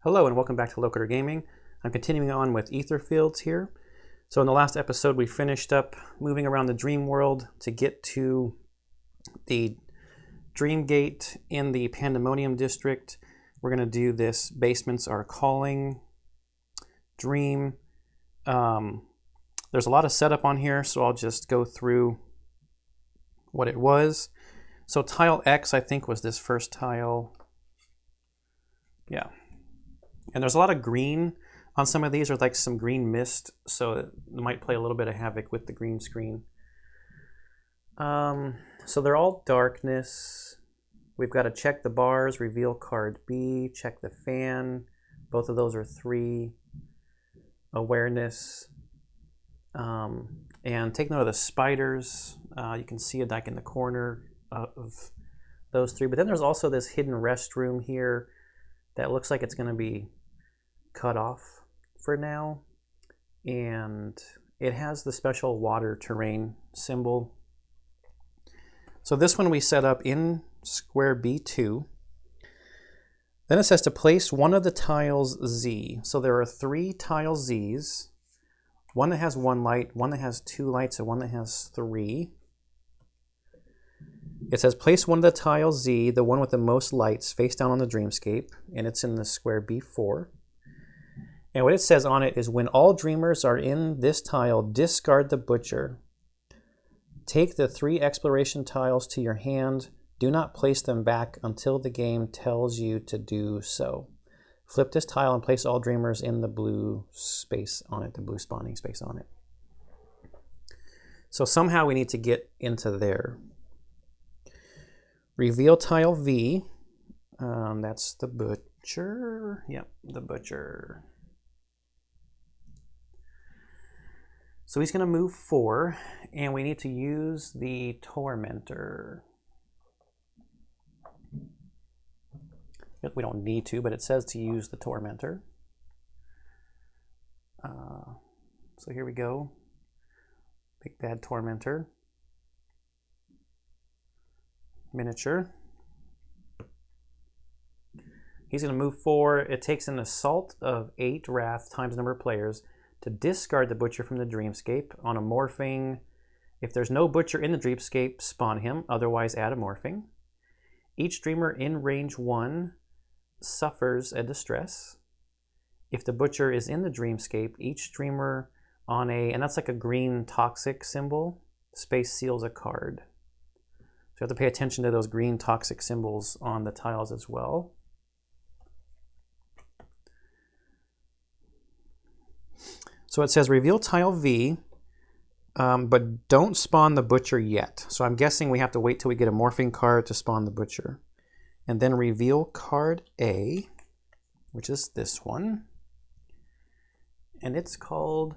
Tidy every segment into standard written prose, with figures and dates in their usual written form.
Hello and welcome back to Locator Gaming. I'm continuing on with Etherfields here. So in the last episode we finished up moving around the dream world to get to the dream gate in the Pandemonium district. We're going to do this Basements Are Calling dream. There's a lot of setup on here, so I'll just go through what it was. So tile X I think was this first tile. Yeah. And there's a lot of green on some of these, or like some green mist, so it might play a little bit of havoc with the green screen. So they're all darkness. We've got to check the bars, reveal card B, check the fan. Both of those are 3. Awareness. And take note of the spiders. You can see it like in the corner of those 3. But then there's also this hidden restroom here that looks like it's going to be cut off for now, and it has the special water terrain symbol. So this one we set up in square B2. Then it says to place one of the tiles Z. So there are 3 tile Z's, one that has 1 light, one that has 2 lights, and one that has 3. It says place one of the tiles Z, the one with the most lights, face down on the dreamscape, and it's in the square B4. And what it says on it is when all dreamers are in this tile, discard the butcher. Take the 3 exploration tiles to your hand. Do not place them back until the game tells you to do so. Flip this tile and place all dreamers in the blue space on it, the blue spawning space on it. So somehow we need to get into there. Reveal tile V. That's the butcher. Yep, the butcher. So he's going to move 4, and we need to use the tormentor. We don't need to, but it says to use the tormentor. So here we go. Big bad tormentor. Miniature. He's going to move 4. It takes an assault of 8 wrath times the number of players to discard the butcher from the dreamscape. On a morphing, if there's no butcher in the dreamscape, spawn him, otherwise add a morphing. Each dreamer in range 1 suffers a distress. If the butcher is in the dreamscape, each dreamer on a, and that's like a green toxic symbol, space seals a card. So you have to pay attention to those green toxic symbols on the tiles as well. So it says reveal tile V, but don't spawn the butcher yet. So I'm guessing we have to wait till we get a morphing card to spawn the butcher. And then reveal card A, which is this one. And it's called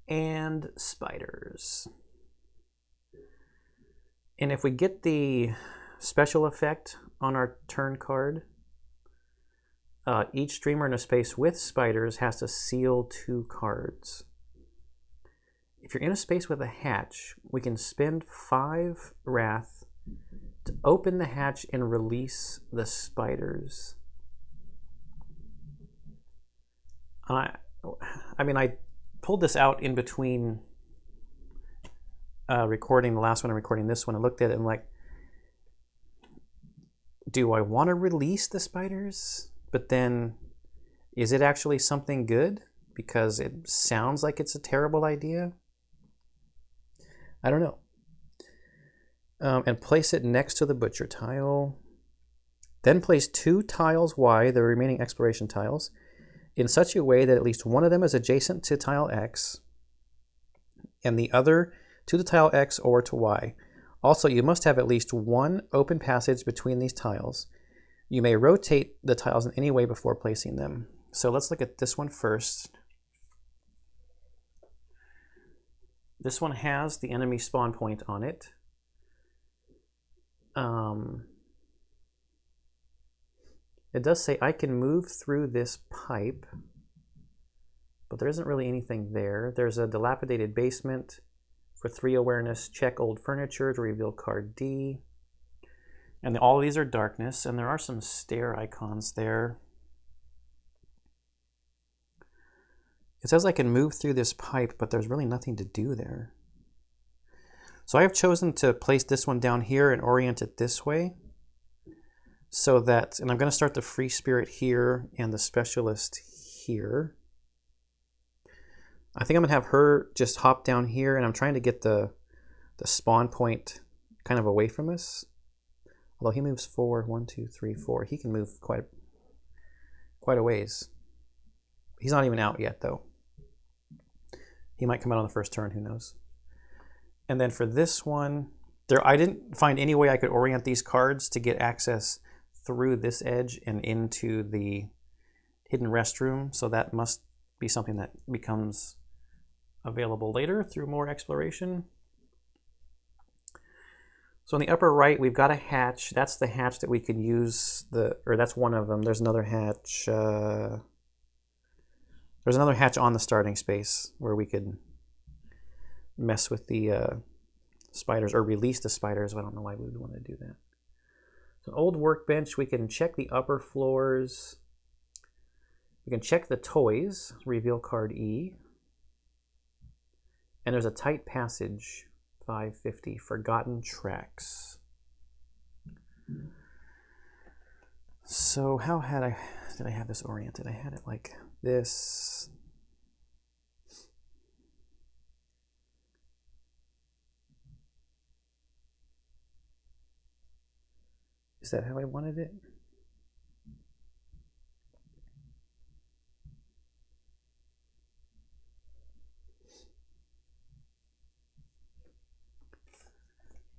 And Spiders. And if we get the special effect on our turn card, each dreamer in a space with spiders has to seal 2 cards. If you're in a space with a hatch, we can spend 5 wrath to open the hatch and release the spiders. I mean, I pulled this out in between recording the last one and recording this one. I looked at it and like, do I want to release the spiders? But then, is it actually something good? Because it sounds like it's a terrible idea. I don't know. And place it next to the butcher tile. Then place 2 tiles Y, the remaining exploration tiles, in such a way that at least one of them is adjacent to tile X, and the other to the tile X or to Y. Also, you must have at least 1 open passage between these tiles. You may rotate the tiles in any way before placing them. So let's look at this one first. This one has the enemy spawn point on it. It does say I can move through this pipe, but there isn't really anything there. There's a dilapidated basement. For 3 awareness, check old furniture to reveal card D. And all of these are darkness, and there are some stair icons there. It says I can move through this pipe, but there's really nothing to do there. So I have chosen to place this one down here and orient it this way. So that, and I'm going to start the free spirit here and the specialist here. I think I'm going to have her just hop down here, and I'm trying to get the spawn point kind of away from us. Although he moves 4, 1, 2, 3, 4. He can move quite a ways. He's not even out yet, though. He might come out on the first turn, who knows. And then for this one, I didn't find any way I could orient these cards to get access through this edge and into the hidden restroom, so that must be something that becomes available later through more exploration. So in the upper right, we've got a hatch. That's the hatch that we can use, or that's one of them. There's another hatch. There's another hatch on the starting space where we could mess with the spiders, or release the spiders. I don't know why we would want to do that. So an old workbench, we can check the upper floors. We can check the toys, reveal card E. And there's a tight passage, 550, forgotten tracks. So how did I have this oriented? I had it like this. Is that how I wanted it?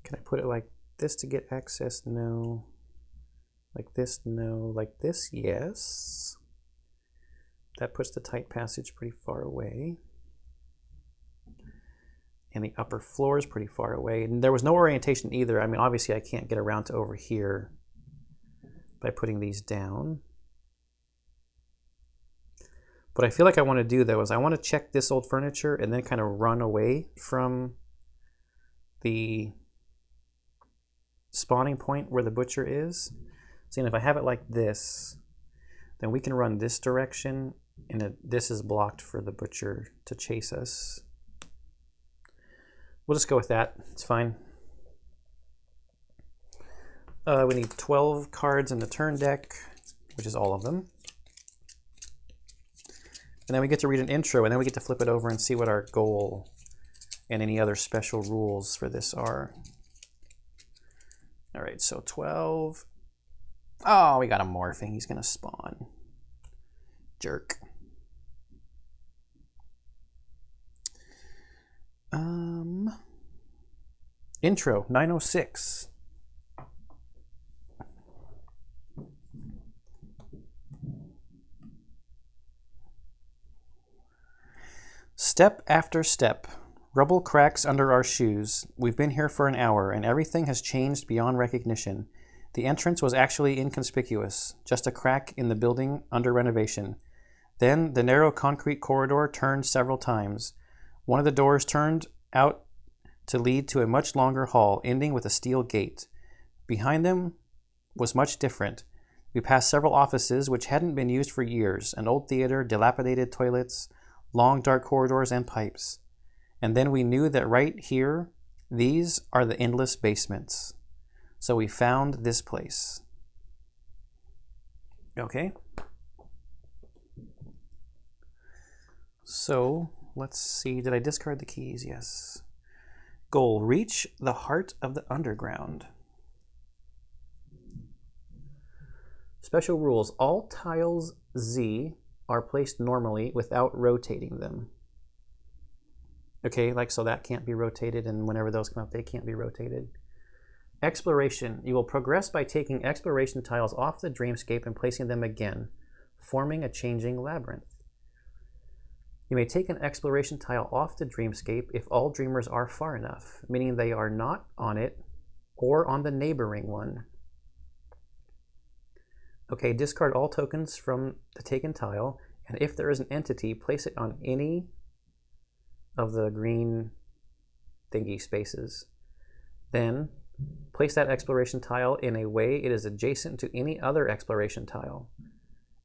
Can I put it like this to get access? No. Like this? No. Like this? Yes. That puts the tight passage pretty far away. And the upper floor is pretty far away. And there was no orientation either. I mean, obviously I can't get around to over here by putting these down. What I feel like I want to do, though, is I want to check this old furniture and then kind of run away from the spawning point where the butcher is. Seeing if I have it like this, then we can run this direction, and this is blocked for the butcher to chase us. We'll just go with that. It's fine. We need 12 cards in the turn deck, which is all of them. And then we get to read an intro, and then we get to flip it over and see what our goal and any other special rules for this are. All right, so 12. Oh, we got a morphing. He's going to spawn. Jerk. Intro, 906. Step after step. Rubble cracks under our shoes. We've been here for an hour, and everything has changed beyond recognition. The entrance was actually inconspicuous, just a crack in the building under renovation. Then the narrow concrete corridor turned several times. One of the doors turned out to lead to a much longer hall, ending with a steel gate. Behind them was much different. We passed several offices which hadn't been used for years, an old theater, dilapidated toilets, long dark corridors, and pipes. And then we knew that right here, these are the endless basements. So we found this place. Okay. So let's see, did I discard the keys? Yes. Goal, reach the heart of the underground. Special rules, all tiles Z are placed normally without rotating them. Okay, like so that can't be rotated, and whenever those come up, they can't be rotated. Exploration, you will progress by taking exploration tiles off the dreamscape and placing them again, forming a changing labyrinth. You may take an exploration tile off the dreamscape if all dreamers are far enough, meaning they are not on it or on the neighboring one. Okay, discard all tokens from the taken tile, and if there is an entity, place it on any of the green thingy spaces. Then place that exploration tile in a way it is adjacent to any other exploration tile,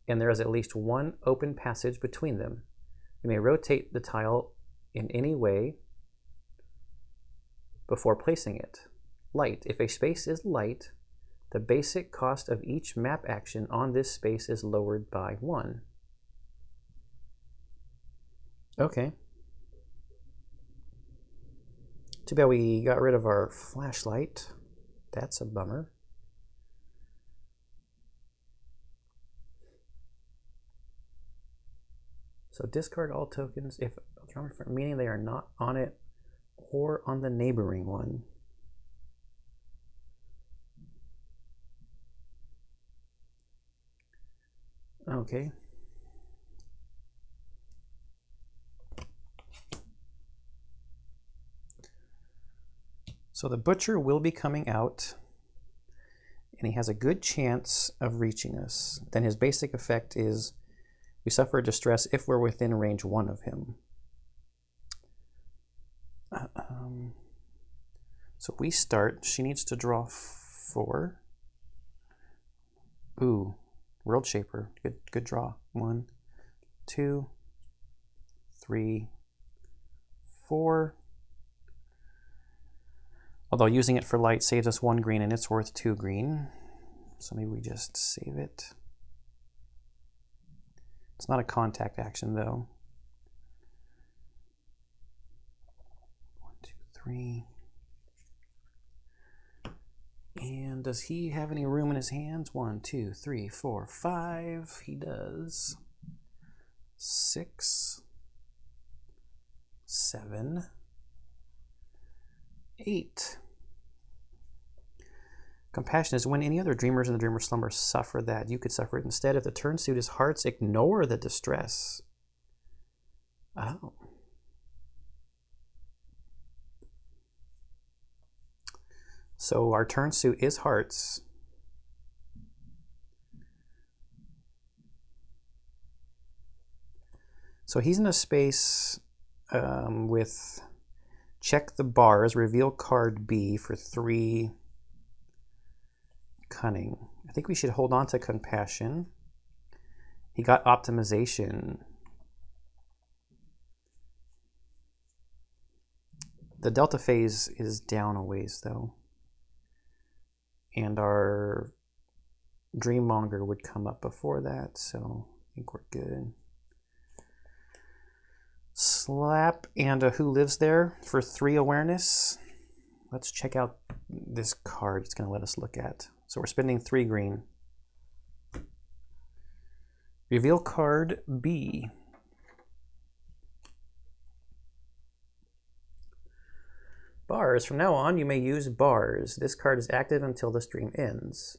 and there is at least one open passage between them. You may rotate the tile in any way before placing it. Light. If a space is light, the basic cost of each map action on this space is lowered by 1. Okay. Too bad we got rid of our flashlight. That's a bummer. So discard all tokens if meaning they are not on it or on the neighboring one. Okay. So the butcher will be coming out, and he has a good chance of reaching us. Then his basic effect is we suffer distress if we're within range 1 of him. So we start. She needs to draw 4. Ooh, World Shaper. Good draw. 1, 2, 3, 4. Although using it for light saves us 1 green and it's worth 2 green. So maybe we just save it. It's not a contact action though. 1, 2, 3. And does he have any room in his hands? 1, 2, 3, 4, 5. He does. 6, 7, 8. Compassion is when any other dreamers in the dreamer slumber suffer that. You could suffer it instead. If the turn suit is hearts, ignore the distress. Oh. So our turn suit is hearts. So he's in a space with check the bars, reveal card B for 3 cunning. I think we should hold on to compassion. He got optimization. The delta phase is down a ways though. And our Dreammonger would come up before that, so I think we're good. Slap and Who Lives There for 3 awareness. Let's check out this card it's going to let us look at. So we're spending 3 green. Reveal card B. Bars. From now on, you may use bars. This card is active until the stream ends.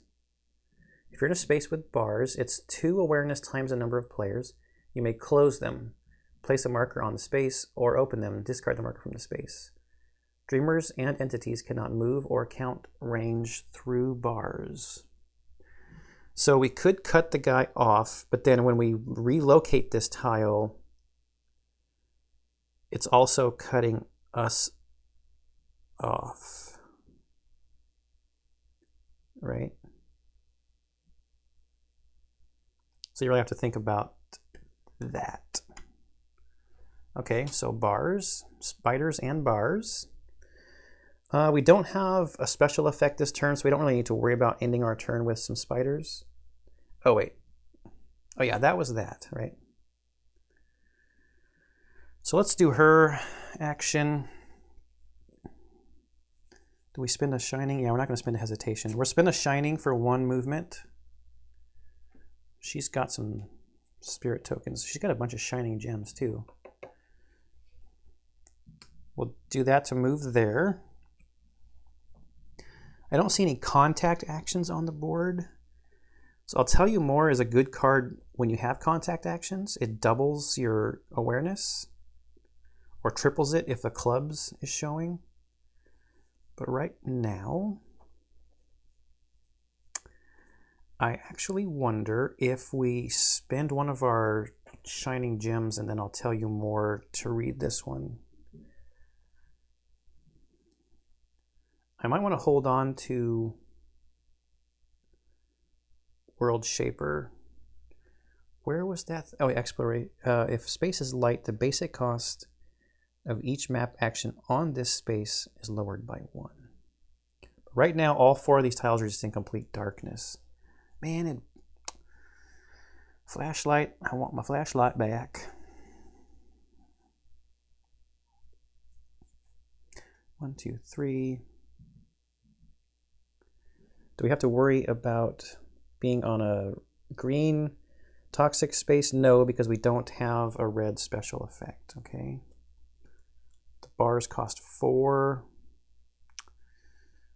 If you're in a space with bars, it's 2 awareness times the number of players. You may close them, place a marker on the space, or open them and discard the marker from the space. Dreamers and entities cannot move or count range through bars. So we could cut the guy off, but then when we relocate this tile, it's also cutting us off, right? So you really have to think about that. Okay, so bars, spiders and bars. We don't have a special effect this turn, so we don't really need to worry about ending our turn with some spiders. Oh, wait. Oh, yeah, that was that, right? So let's do her action. Do we spend a shining? Yeah, we're not going to spend a hesitation. We'll spend a shining for 1 movement. She's got some spirit tokens. She's got a bunch of shining gems, too. We'll do that to move there. I don't see any contact actions on the board. So I'll tell you more is a good card when you have contact actions. It doubles your awareness or triples it if the clubs is showing. But right now, I actually wonder if we spend one of our shining gems and then I'll tell you more to read this one. I might want to hold on to World Shaper. where was that? Oh, explore. If space is light, the basic cost of each map action on this space is lowered by 1. Right now, all 4 of these tiles are just in complete darkness. Man, flashlight, I want my flashlight back. 1, 2, 3. Do we have to worry about being on a green toxic space? No, because we don't have a red special effect, okay? The bars cost 4.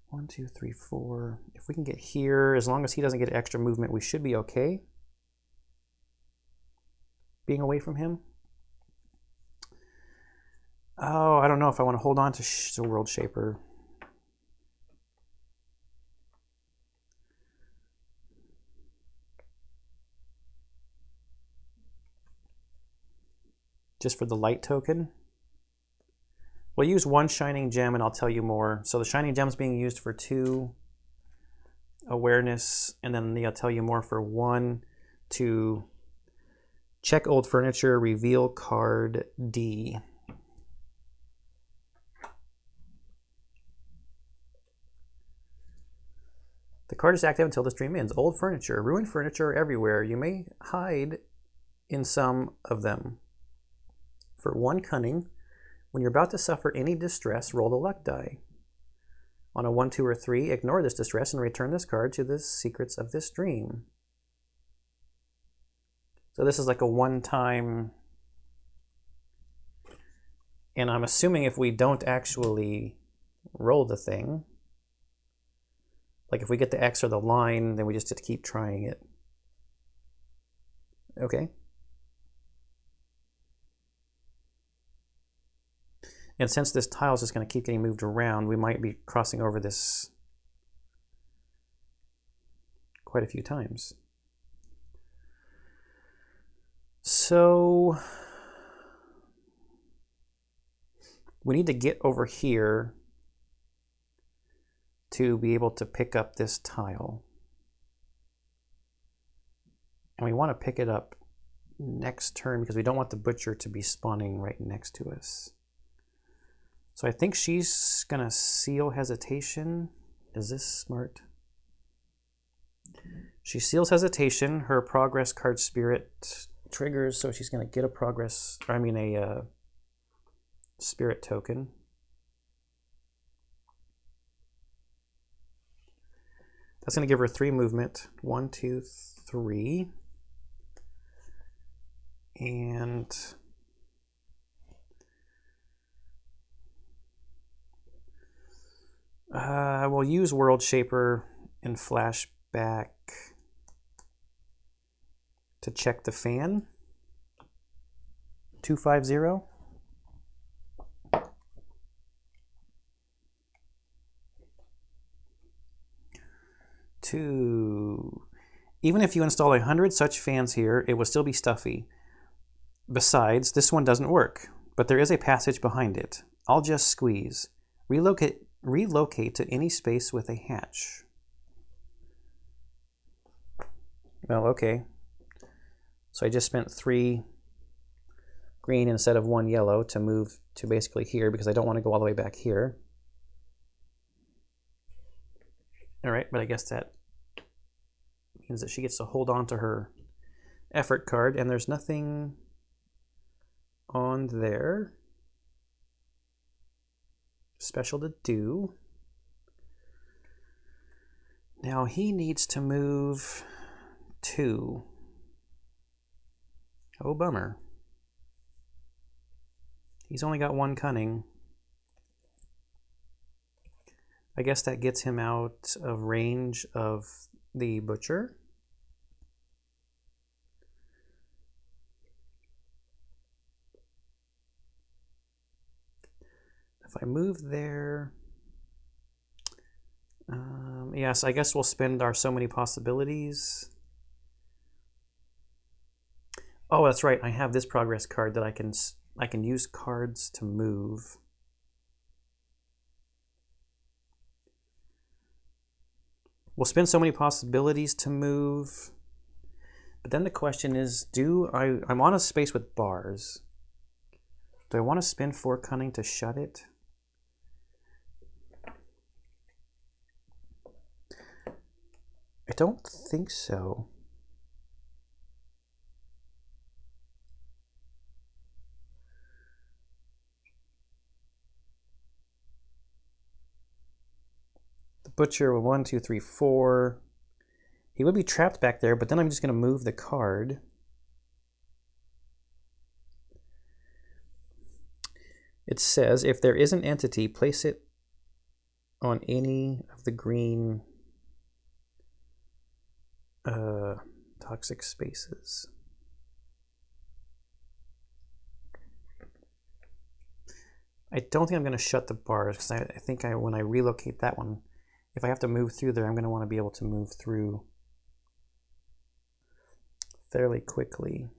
1, 2, 3, 4. If we can get here, as long as he doesn't get extra movement, we should be okay. Being away from him. Oh, I don't know if I want to hold on to the World Shaper. Just for the light token. We'll use 1 shining gem and I'll tell you more. So the shining gem is being used for 2 awareness, and then I'll tell you more for 1 to check old furniture, reveal card D. The card is active until the stream ends. Old furniture, ruined furniture everywhere. You may hide in some of them. For 1 cunning, when you're about to suffer any distress, roll the luck die. On a 1, 2, or 3, ignore this distress and return this card to the secrets of this dream. So this is like a one-time, and I'm assuming if we don't actually roll the thing, like if we get the X or the line, then we just have to keep trying it. Okay. And since this tile is just going to keep getting moved around, we might be crossing over this quite a few times. So we need to get over here to be able to pick up this tile. And we want to pick it up next turn because we don't want the butcher to be spawning right next to us. So I think she's gonna seal hesitation. Is this smart? She seals hesitation. Her progress card spirit triggers, so she's gonna get a progress, or I mean a spirit token. That's gonna give her 3 movement. 1, 2, 3. And we'll use World Shaper and Flashback to check the fan. 250. Even if you install 100 such fans here, it will still be stuffy. Besides, this one doesn't work, but there is a passage behind it. I'll just squeeze. Relocate to any space with a hatch. Well, okay. So I just spent 3 green instead of 1 yellow to move to basically here because I don't want to go all the way back here. All right, but I guess that means that she gets to hold on to her effort card, and there's nothing on there special to do. Now he needs to move 2. Oh, bummer. He's only got 1 cunning. I guess that gets him out of range of the butcher. If I move there, yes, I guess we'll spend our so many possibilities. Oh, that's right. I have this progress card that I can use cards to move. We'll spend so many possibilities to move. But then the question is, I'm on a space with bars. Do I want to spin 4 cunning to shut it? I don't think so. The butcher, 1, 2, 3, 4. He would be trapped back there, but then I'm just going to move the card. It says, if there is an entity, place it on any of the green toxic spaces. I don't think I'm going to shut the bars, because I think when I relocate that one, if I have to move through there, I'm going to want to be able to move through fairly quickly.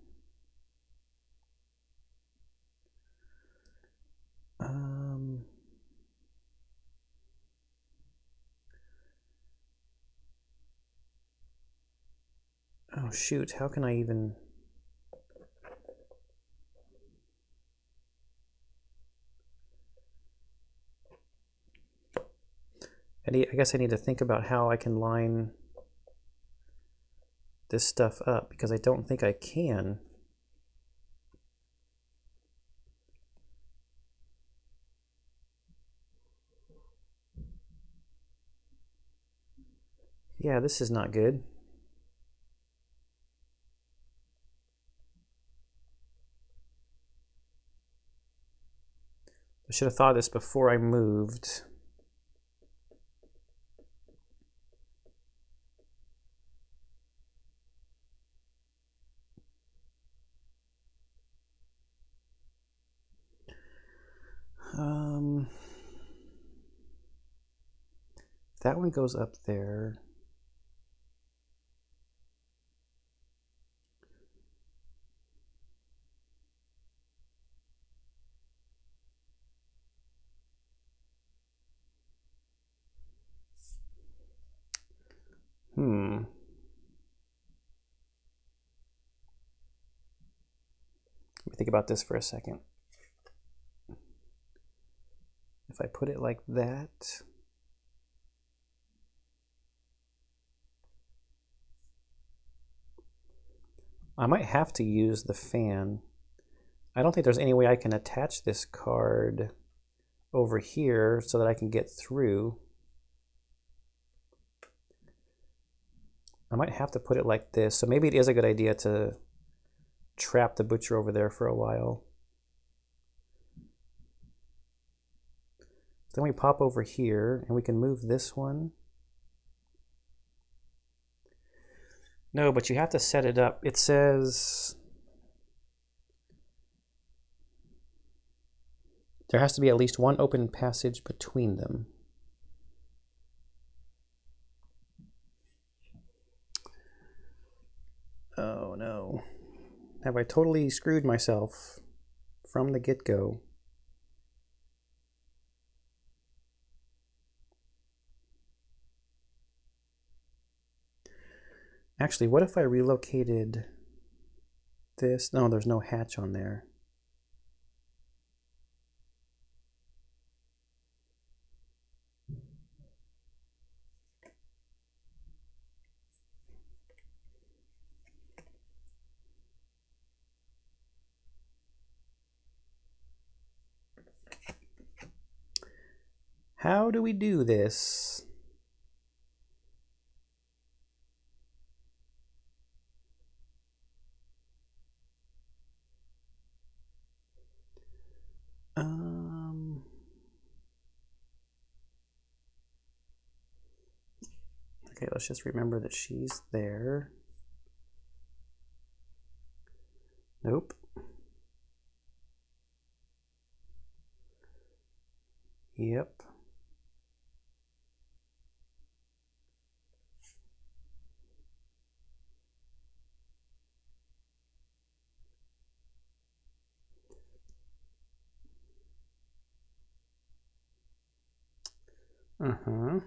Oh shoot, how can I even... I guess I need to think about how I can line this stuff up, because I don't think I can. Yeah, this is not good. I should have thought of this before I moved. That one goes up there. Let me think about this for a second. If I put it like that, I might have to use the fan. I don't think there's any way I can attach this card over here so that I can get through. I might have to put it like this. So maybe it is a good idea to trap the butcher over there for a while. Then we pop over here and we can move this one. No, but you have to set it up. It says there has to be at least one open passage between them. Oh no. Have I totally screwed myself from the get-go? Actually, what if I relocated this? No, there's no hatch on there. How do we do this? Okay, let's just remember that she's there. Nope. Yep. Uh-huh.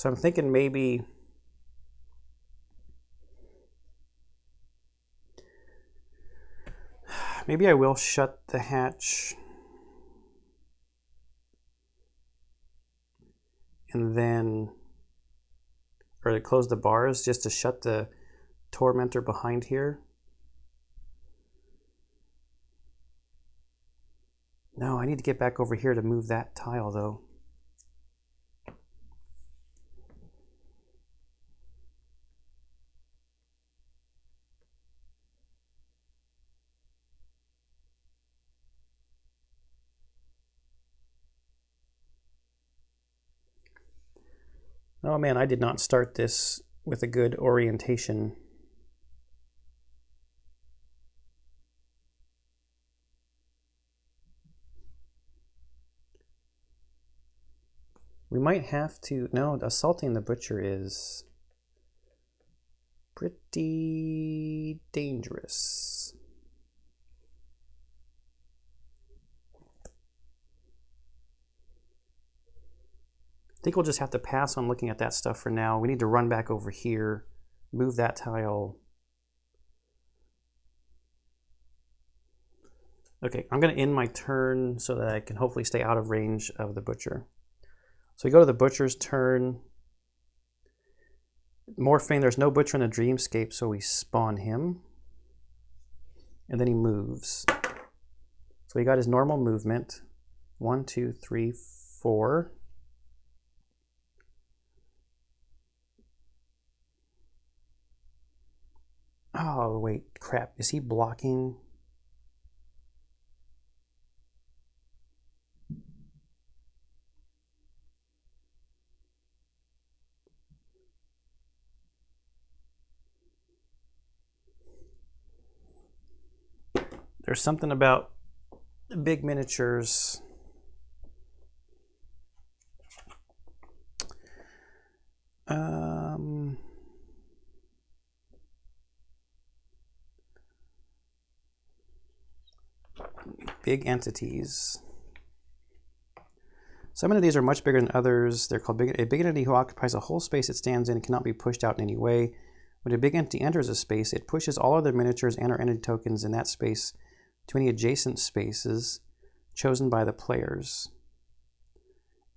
So I'm thinking maybe I will shut the hatch and then, or to close the bars just to shut the tormentor behind here. No, I need to get back over here to move that tile though. Oh man, I did not start this with a good orientation. We might have to, no, assaulting the butcher is pretty dangerous. I think we'll just have to pass on looking at that stuff for now. We need to run back over here, move that tile. Okay, I'm going to end my turn so that I can hopefully stay out of range of the butcher. So we go to the butcher's turn. Morphine, there's no butcher in the dreamscape, so we spawn him. And then he moves. So he got his normal movement. 1, 2, 3, 4. Oh, wait, crap. Is he blocking? There's something about big miniatures. Big entities. Some entities are much bigger than others. They're called a big entity who occupies a whole space it stands in and cannot be pushed out in any way. When a big entity enters a space, it pushes all other miniatures and or entity tokens in that space to any adjacent spaces chosen by the players.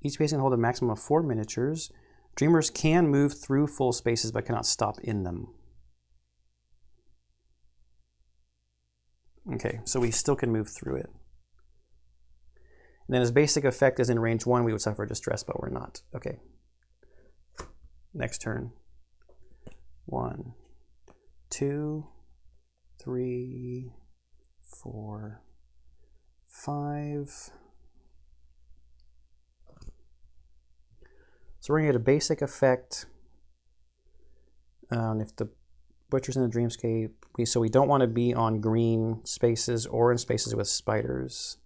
Each space can hold a maximum of 4 miniatures. Dreamers can move through full spaces but cannot stop in them. Okay, so we still can move through it. And then his basic effect is in range 1, we would suffer distress, but we're not. Okay. Next turn. 1, 2, 3, 4, 5. So we're going to get a basic effect. If the butcher's in the dreamscape, so we don't want to be on green spaces or in spaces with spiders.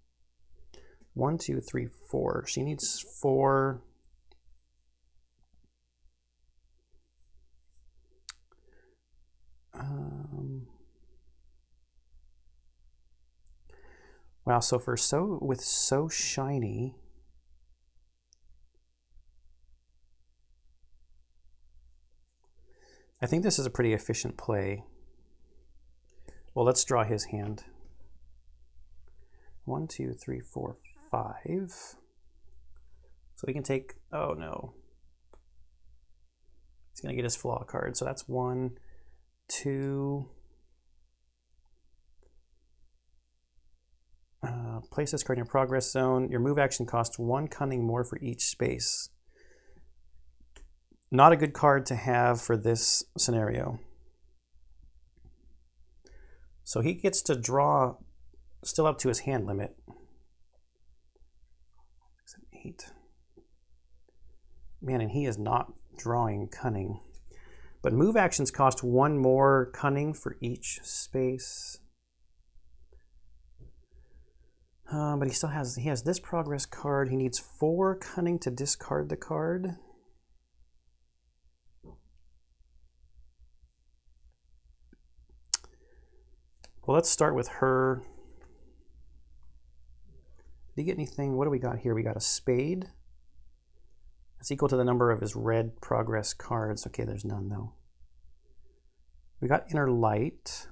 1, 2, 3, 4. She needs 4. Wow, so for with so shiny, I think this is a pretty efficient play. Well, let's draw his hand. 1, 2, 3, 4, 5. So we can take, oh no. He's gonna get his flaw card. So that's 1, 2. Place this card in your progress zone. Your move action costs 1 cunning more for each space. Not a good card to have for this scenario. So he gets to draw still up to his hand limit. 8. Man, and he is not drawing cunning. But move actions cost 1 more cunning for each space. But he still has, this progress card. He needs 4 cunning to discard the card. Well, let's start with her. Did he get anything? What do we got here? We got a spade. It's equal to the number of his red progress cards. Okay, there's none though. We got inner light.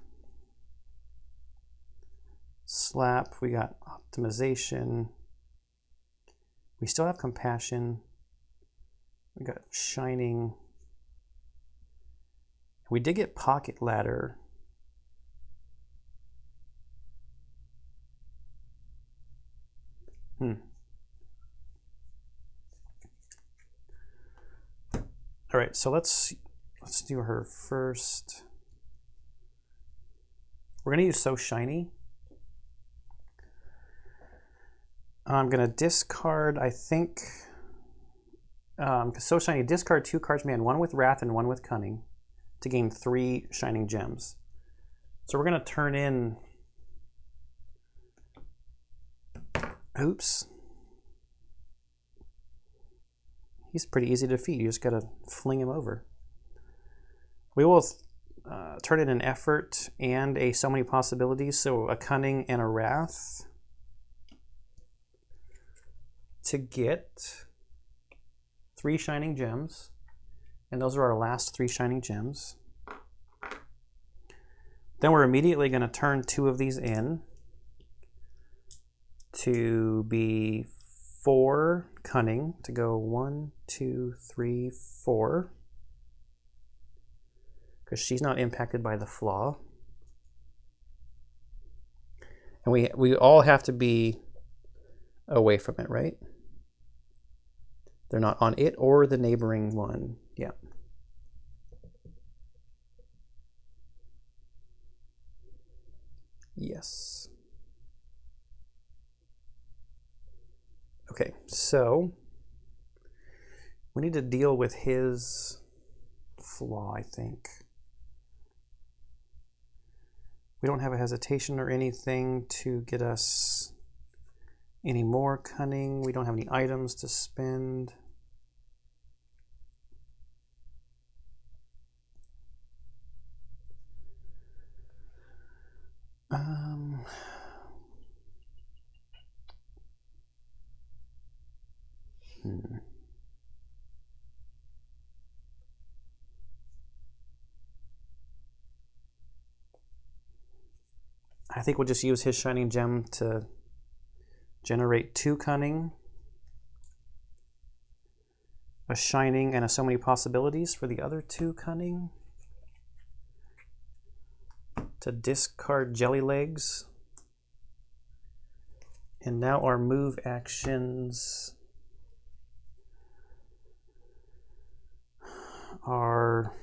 Slap, we got optimization. We still have compassion. We got shining. We did get pocket ladder. All right, so let's do her first. We're gonna use So Shiny. I'm gonna discard, I think, So Shiny, discard 2 cards, man, 1 with Wrath and 1 with Cunning to gain 3 Shining Gems. So we're gonna turn in, oops. He's pretty easy to defeat. You just gotta fling him over. We will turn in an Effort and a So Many Possibilities, so a Cunning and a Wrath, to get 3 Shining Gems. And those are our last 3 Shining Gems. Then we're immediately gonna turn 2 of these in to be 4 Cunning, to go 1, 2, 3, 4. Because she's not impacted by the flaw. And we all have to be away from it, right? They're not on it or the neighboring one. Yeah. Yes. Okay, so we need to deal with his flaw, I think. We don't have a hesitation or anything to get us any more Cunning. We don't have any items to spend. I think we'll just use his Shining Gem to generate 2 Cunning, a Shining, and a So Many Possibilities for the other 2 Cunning. To discard Jelly Legs. And now our move actions are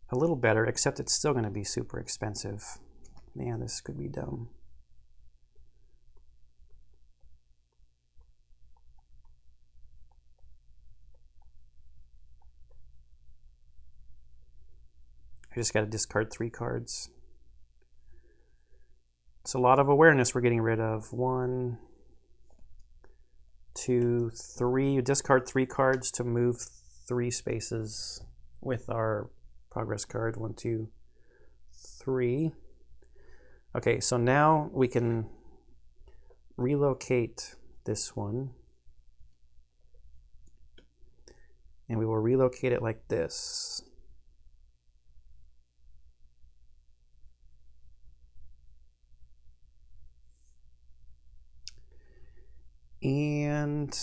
a little better, except it's still going to be super expensive. Man, this could be dumb. I just got to discard 3 cards. It's a lot of awareness we're getting rid of. 1, 2, 3. You discard 3 cards to move 3 spaces with our progress card. 1, 2, 3. Okay, so now we can relocate this one. And we will relocate it like this. And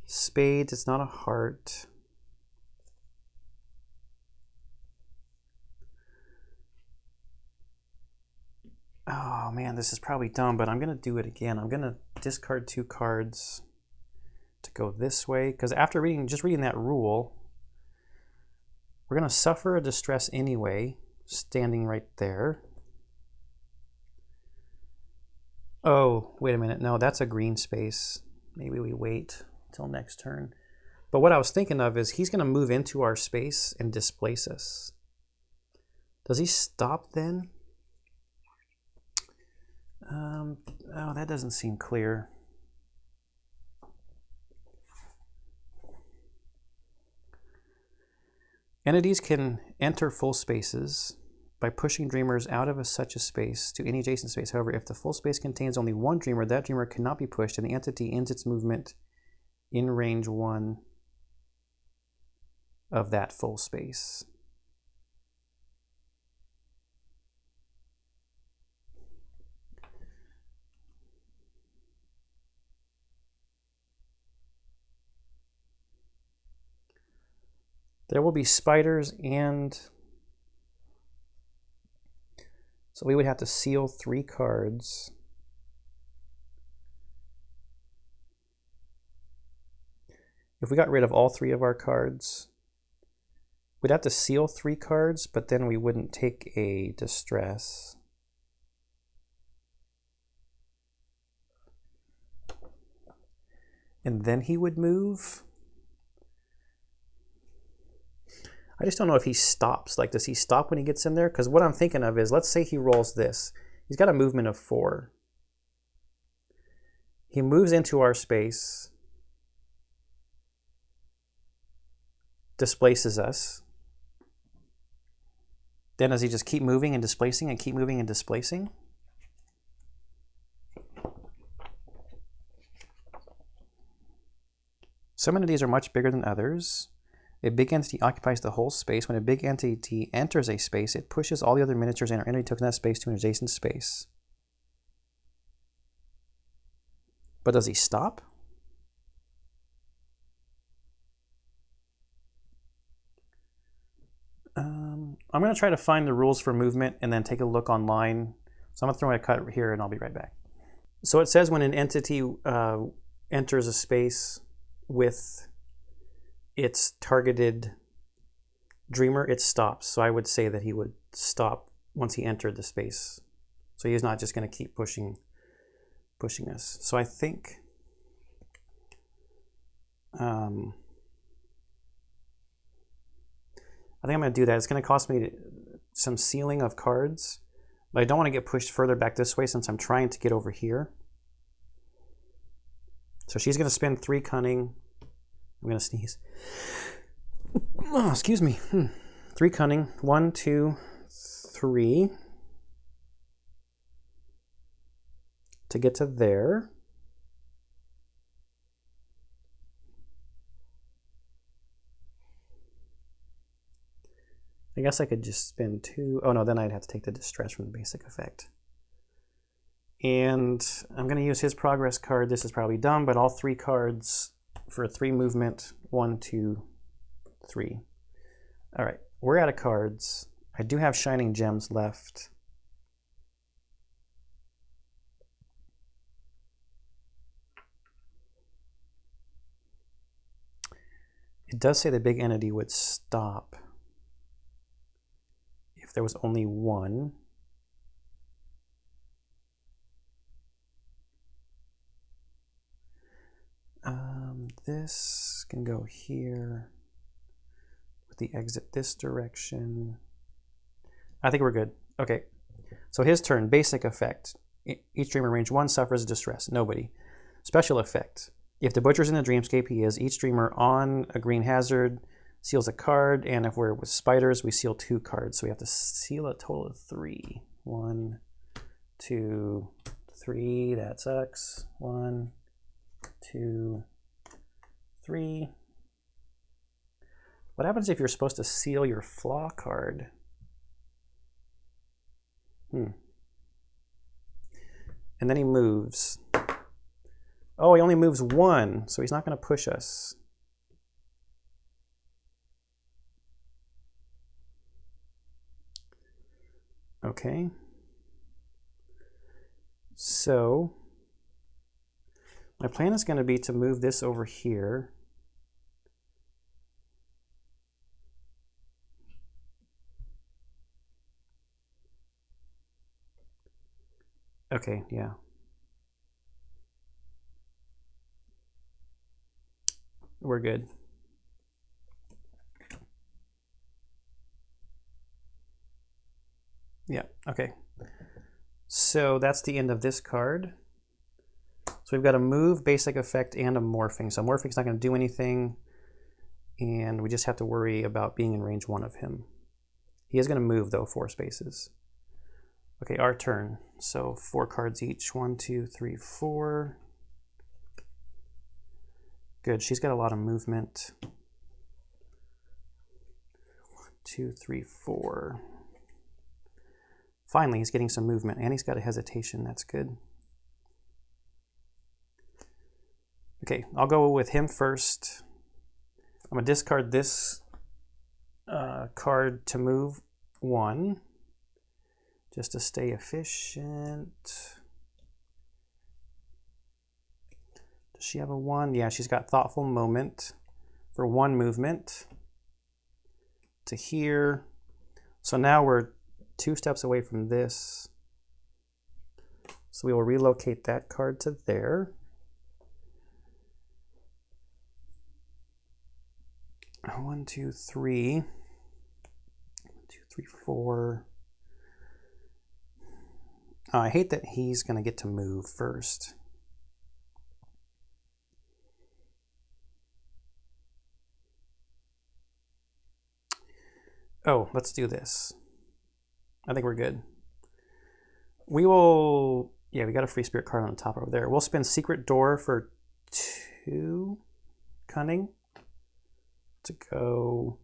spades, it's not a heart. Oh man, this is probably dumb, but I'm gonna do it again. I'm gonna discard 2 cards to go this way, because after just reading that rule, we're gonna suffer a distress anyway, standing right there. Oh, wait a minute. No, that's a green space. Maybe we wait till next turn. But what I was thinking of is he's gonna move into our space and displace us. Does he stop then? Oh, that doesn't seem clear. Entities can enter full spaces by pushing dreamers out of such a space to any adjacent space. However, if the full space contains only one dreamer, that dreamer cannot be pushed, and the entity ends its movement in range 1 of that full space. There will be spiders, and so we would have to seal 3 cards. If we got rid of all 3 of our cards, we'd have to seal 3 cards, but then we wouldn't take a distress. And then he would move. I just don't know if he stops. Like, does he stop when he gets in there? Because what I'm thinking of is, let's say he rolls this. He's got a movement of 4. He moves into our space, displaces us. Then does he just keep moving and displacing and keep moving and displacing? Some entities are much bigger than others. A big entity occupies the whole space. When a big entity enters a space, it pushes all the other miniatures and our entity tokens in that space to an adjacent space. But does he stop? I'm going to try to find the rules for movement and then take a look online. So I'm going to throw in a cut here and I'll be right back. So it says when an entity enters a space with its targeted dreamer, it stops. So I would say that he would stop once he entered the space. So he's not just going to keep pushing us. So I think I'm going to do that. It's going to cost me some sealing of cards, but I don't want to get pushed further back this way since I'm trying to get over here. So she's going to spend 3 cunning. I'm going to sneeze. Oh, excuse me. 3 cunning. 1, 2, 3. To get to there. I guess I could just spend 2. Oh no, then I'd have to take the distress from the basic effect. And I'm going to use his progress card. This is probably dumb, but all 3 cards for 3 movement. 1, 2, 3. All right, we're out of cards. I do have shining gems left. It does say the big entity would stop if there was only 1. This can go here with the exit this direction. I think we're good. Okay, so his turn. Basic effect. Each dreamer range 1 suffers distress. Nobody. Special effect. If the butcher's in the dreamscape, he is. Each dreamer on a green hazard seals a card, and if we're with spiders, we seal 2 cards. So we have to seal a total of 3. 1, 2, 3. That sucks. 1, 2, 3. What happens if you're supposed to seal your flaw card? And then he moves. Oh, he only moves 1, so he's not going to push us. Okay. So my plan is going to be to move this over here. Okay, yeah. We're good. Yeah, okay. So that's the end of this card. So we've got a move, basic effect, and a morphing. So morphing's not going to do anything. And we just have to worry about being in range 1 of him. He is going to move, though, 4 spaces. Okay, our turn. So 4 cards each. 1, 2, 3, 4. Good. She's got a lot of movement. 1, 2, 3, 4. Finally, he's getting some movement, and he's got a hesitation. That's good. Okay, I'll go with him first. I'm going to discard this card to move 1, just to stay efficient. Does she have a 1? Yeah, she's got Thoughtful Moment for 1 movement to here. So now we're 2 steps away from this. So we will relocate that card to there. 1, 2, 3. 1, 2, 3, 4. Oh, I hate that he's going to get to move first. Oh, let's do this. I think we're good. We will, yeah, we got a free spirit card on the top over there. We'll spend Secret Door for 2 cunning to go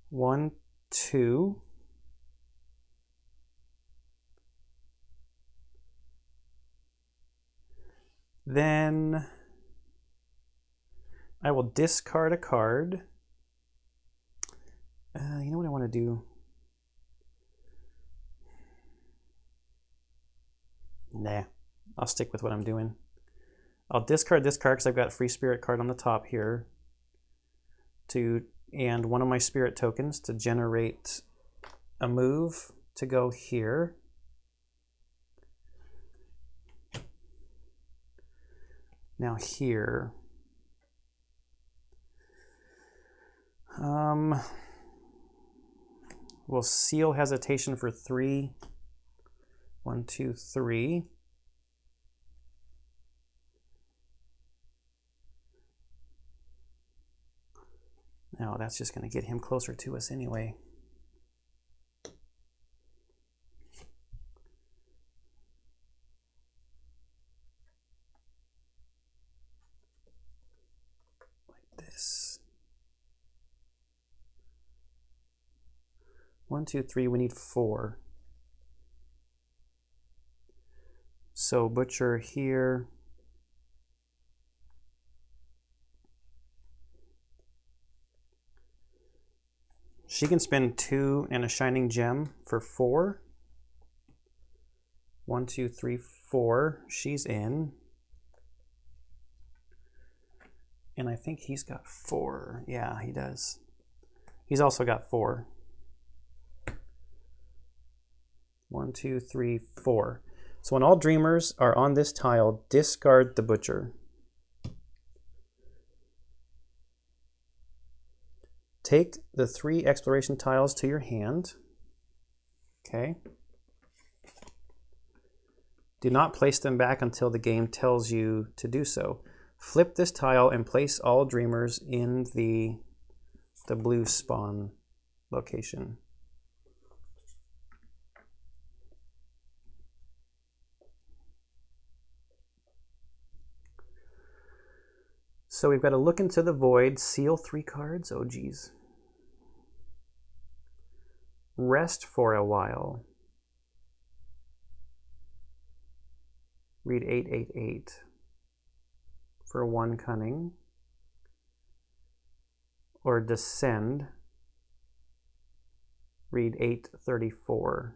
1, 2. Then I will discard a card. You know what I want to do? Nah, I'll stick with what I'm doing. I'll discard this card because I've got a free spirit card on the top here. And one of my spirit tokens to generate a move to go here. Now here. We'll seal hesitation for 3. 1, 2, 3. Now that's just going to get him closer to us anyway. Like this. 1, 2, 3, we need 4. So Butcher here. She can spend 2 and a Shining Gem for 4. 1, 2, 3, 4. She's in. And I think he's got 4. Yeah, he does. He's also got 4. 1, 2, 3, 4. So when all dreamers are on this tile, discard the Butcher. Take the 3 exploration tiles to your hand. Okay. Do not place them back until the game tells you to do so. Flip this tile and place all dreamers in the blue spawn location. So we've got to look into the void, seal 3 cards. Oh, geez. Rest for a while. Read 888 for 1 cunning. Or descend. Read 834.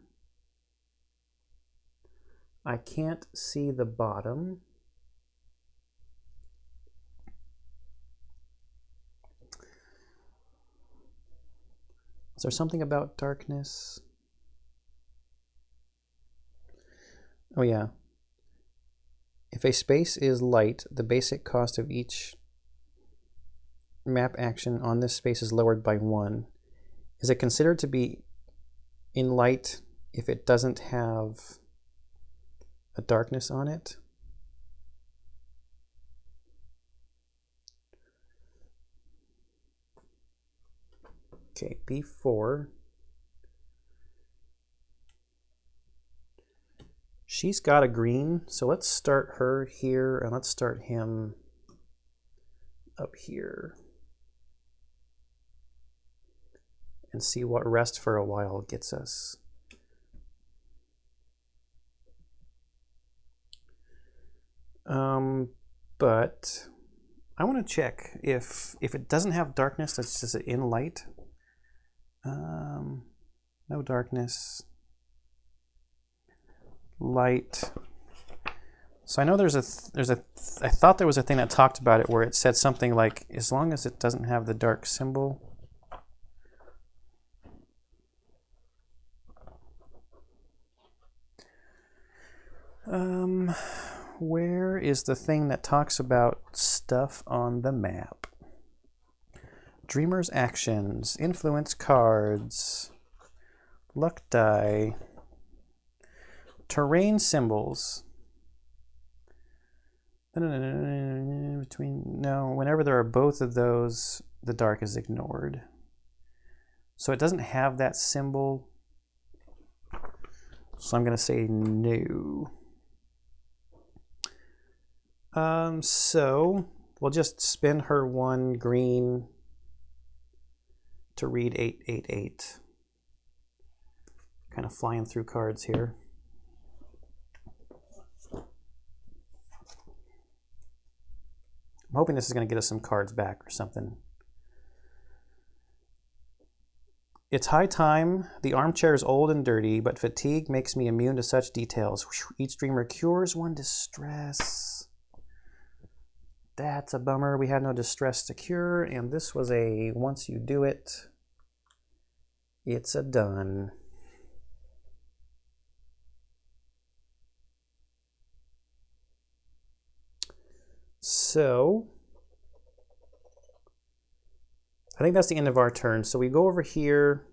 I can't see the bottom. Is there something about darkness? Oh yeah. If a space is light, the basic cost of each map action on this space is lowered by 1. Is it considered to be in light if it doesn't have a darkness on it? Okay, B4. She's got a green, so let's start her here and let's start him up here. And see what rest for a while gets us. But I want to check if it doesn't have darkness, that's just in light. No darkness. Light. So I know I thought there was a thing that talked about it where it said something like, as long as it doesn't have the dark symbol. Where is the thing that talks about stuff on the map? Dreamer's actions, influence cards, luck die, terrain symbols. Whenever there are both of those, the dark is ignored. So it doesn't have that symbol. So I'm going to say no. So we'll just spin her one green to read 888. Kind of flying through cards here. I'm hoping this is going to get us some cards back or something. It's high time. The armchair is old and dirty, but fatigue makes me immune to such details. Each dreamer cures one distress. That's a bummer. We had no distress to cure, and this was a once you do it, it's a done. So I think that's the end of our turn. So we go over here.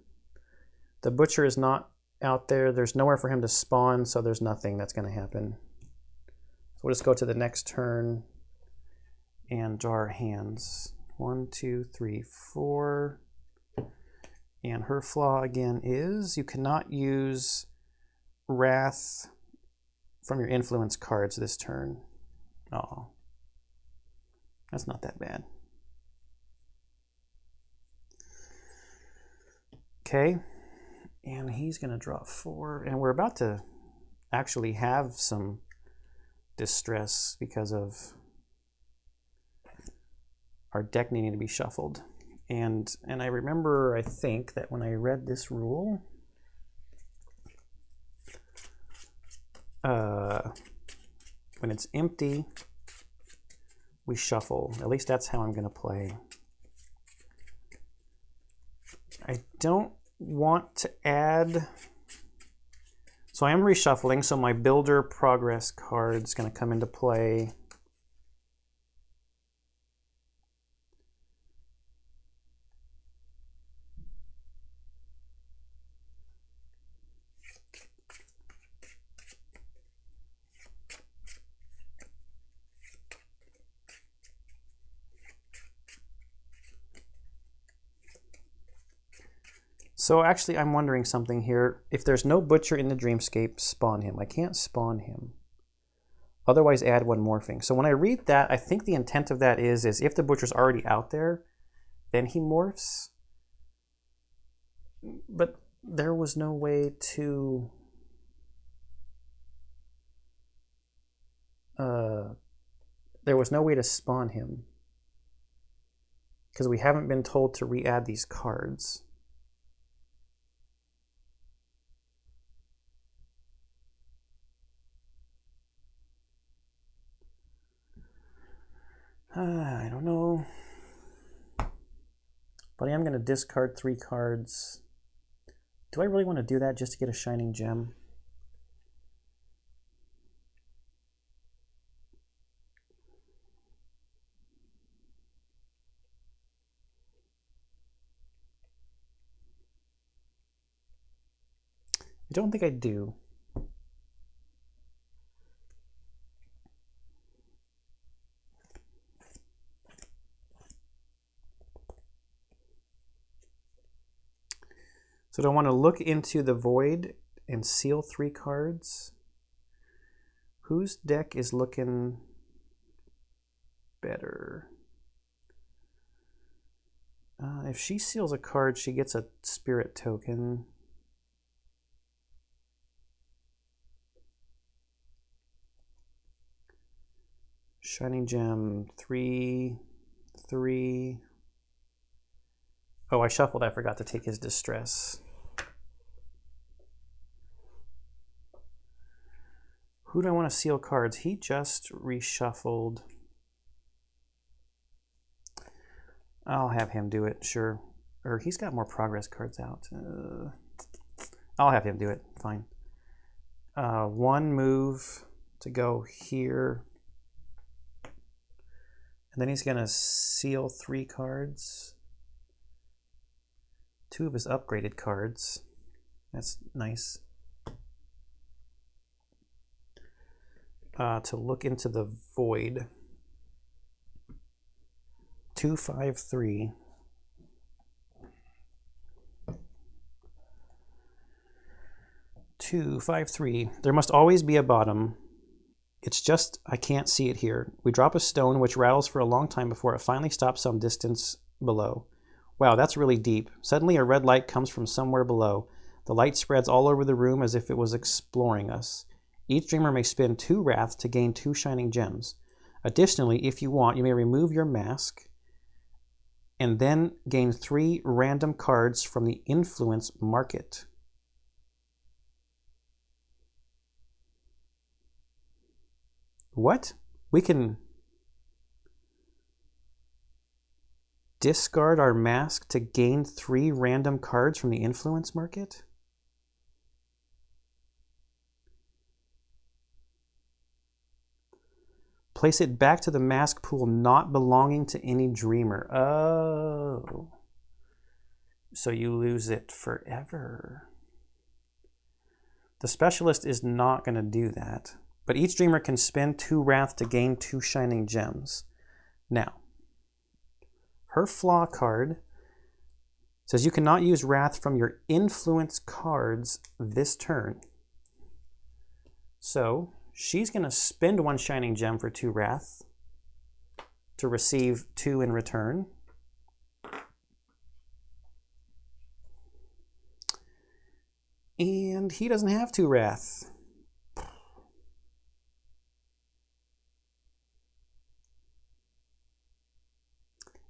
The butcher is not out there. There's nowhere for him to spawn, so there's nothing that's going to happen. So we'll just go to the next turn and draw our hands. 1, 2, 3, 4. And her flaw again is you cannot use Wrath from your influence cards this turn. Oh, that's not that bad. Okay, and he's going to draw 4, and we're about to actually have some distress because of our deck needing to be shuffled. And I remember, I think, that when I read this rule, when it's empty, we shuffle. At least that's how I'm going to play. I don't want to add... So I am reshuffling, so my Builder Progress card is going to come into play. So actually, I'm wondering something here. If there's no butcher in the dreamscape, spawn him. I can't spawn him. Otherwise, add one morphing. So when I read that, I think the intent of that is if the butcher's already out there, then he morphs. But there was no way to... there was no way to spawn him. Because we haven't been told to re-add these cards. I don't know. But I am going to discard 3 cards. Do I really want to do that just to get a shining gem? I don't think I do. So do I want to look into the void and seal 3 cards? Whose deck is looking better? If she seals a card, she gets a spirit token. Shining Gem, 3, 3. Oh, I shuffled. I forgot to take his distress. Who do I want to seal cards? He just reshuffled. I'll have him do it, sure. Or he's got more progress cards out. I'll have him do it, fine. 1 move to go here. And then he's going to seal 3 cards. 2 of his upgraded cards. That's nice. To look into the void. 2, 5, 3. Two, 5, 3. There must always be a bottom. It's just I can't see it here. We drop a stone which rattles for a long time before it finally stops some distance below. Wow, that's really deep. Suddenly a red light comes from somewhere below. The light spreads all over the room as if it was exploring us. Each dreamer may spend 2 wrath to gain 2 shining gems. Additionally, if you want, you may remove your mask and then gain 3 random cards from the influence market. What? We can discard our mask to gain 3 random cards from the influence market? Place it back to the mask pool not belonging to any dreamer. Oh. So you lose it forever. The specialist is not going to do that. But each dreamer can spend 2 wrath to gain 2 shining gems. Now, her flaw card says you cannot use wrath from your influence cards this turn. So she's going to spend 1 shining gem for 2 wrath to receive 2 in return. And he doesn't have 2 wrath.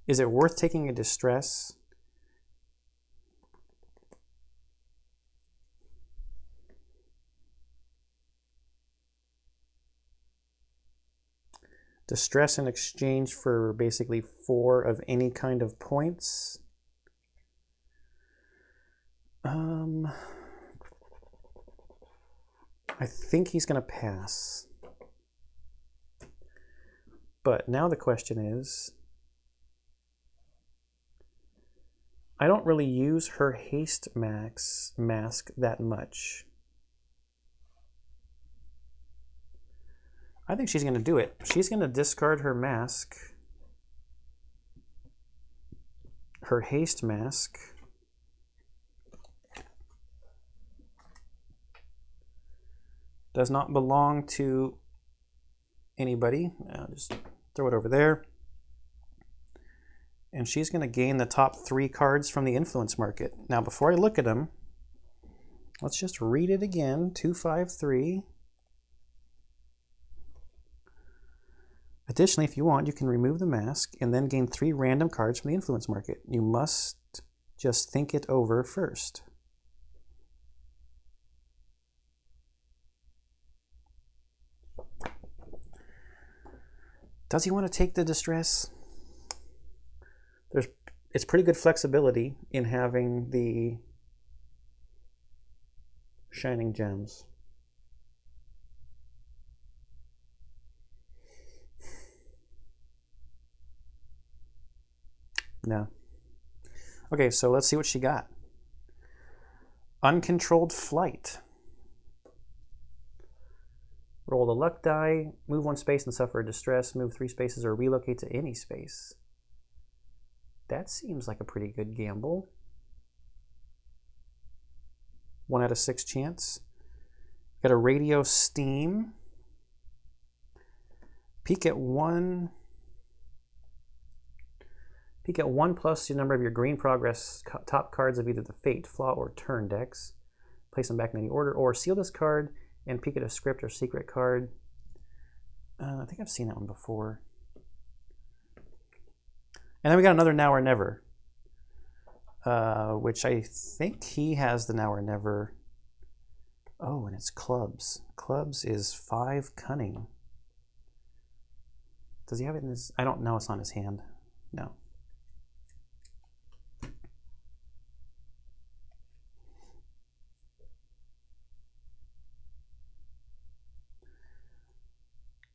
Is it worth taking a distress? Distress in exchange for basically 4 of any kind of points. I think he's going to pass. But now the question is, I don't really use her haste mask that much. I think she's going to do it. She's going to discard her mask, her haste mask. Does not belong to anybody. I'll just throw it over there. And she's going to gain the top 3 cards from the influence market. Now, before I look at them, let's just read it again. 2, 5, 3. Additionally, if you want, you can remove the mask and then gain 3 random cards from the influence market. You must just think it over first. Does he want to take the distress? It's pretty good flexibility in having the shining gems. No. Okay, so let's see what she got. Uncontrolled flight. Roll the luck die, move 1 space and suffer a distress, move 3 spaces or relocate to any space. That seems like a pretty good gamble. 1 out of 6 chance. Got a radio steam. Peak at 1. Peak at 1 plus the number of your green progress top cards of either the Fate, Flaw, or Turn decks. Place them back in any order, or seal this card and peek at a script or secret card. I think I've seen that one before. And then we got another Now or Never, which I think he has the Now or Never. Oh, and it's clubs. Clubs is 5 cunning. Does he have it in his? I don't know. It's on his hand. No.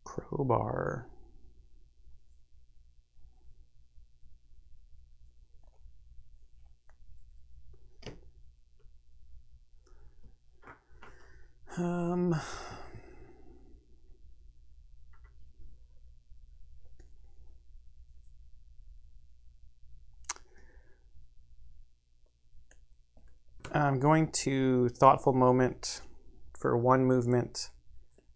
Crowbar. I'm going to Thoughtful Moment for 1 movement,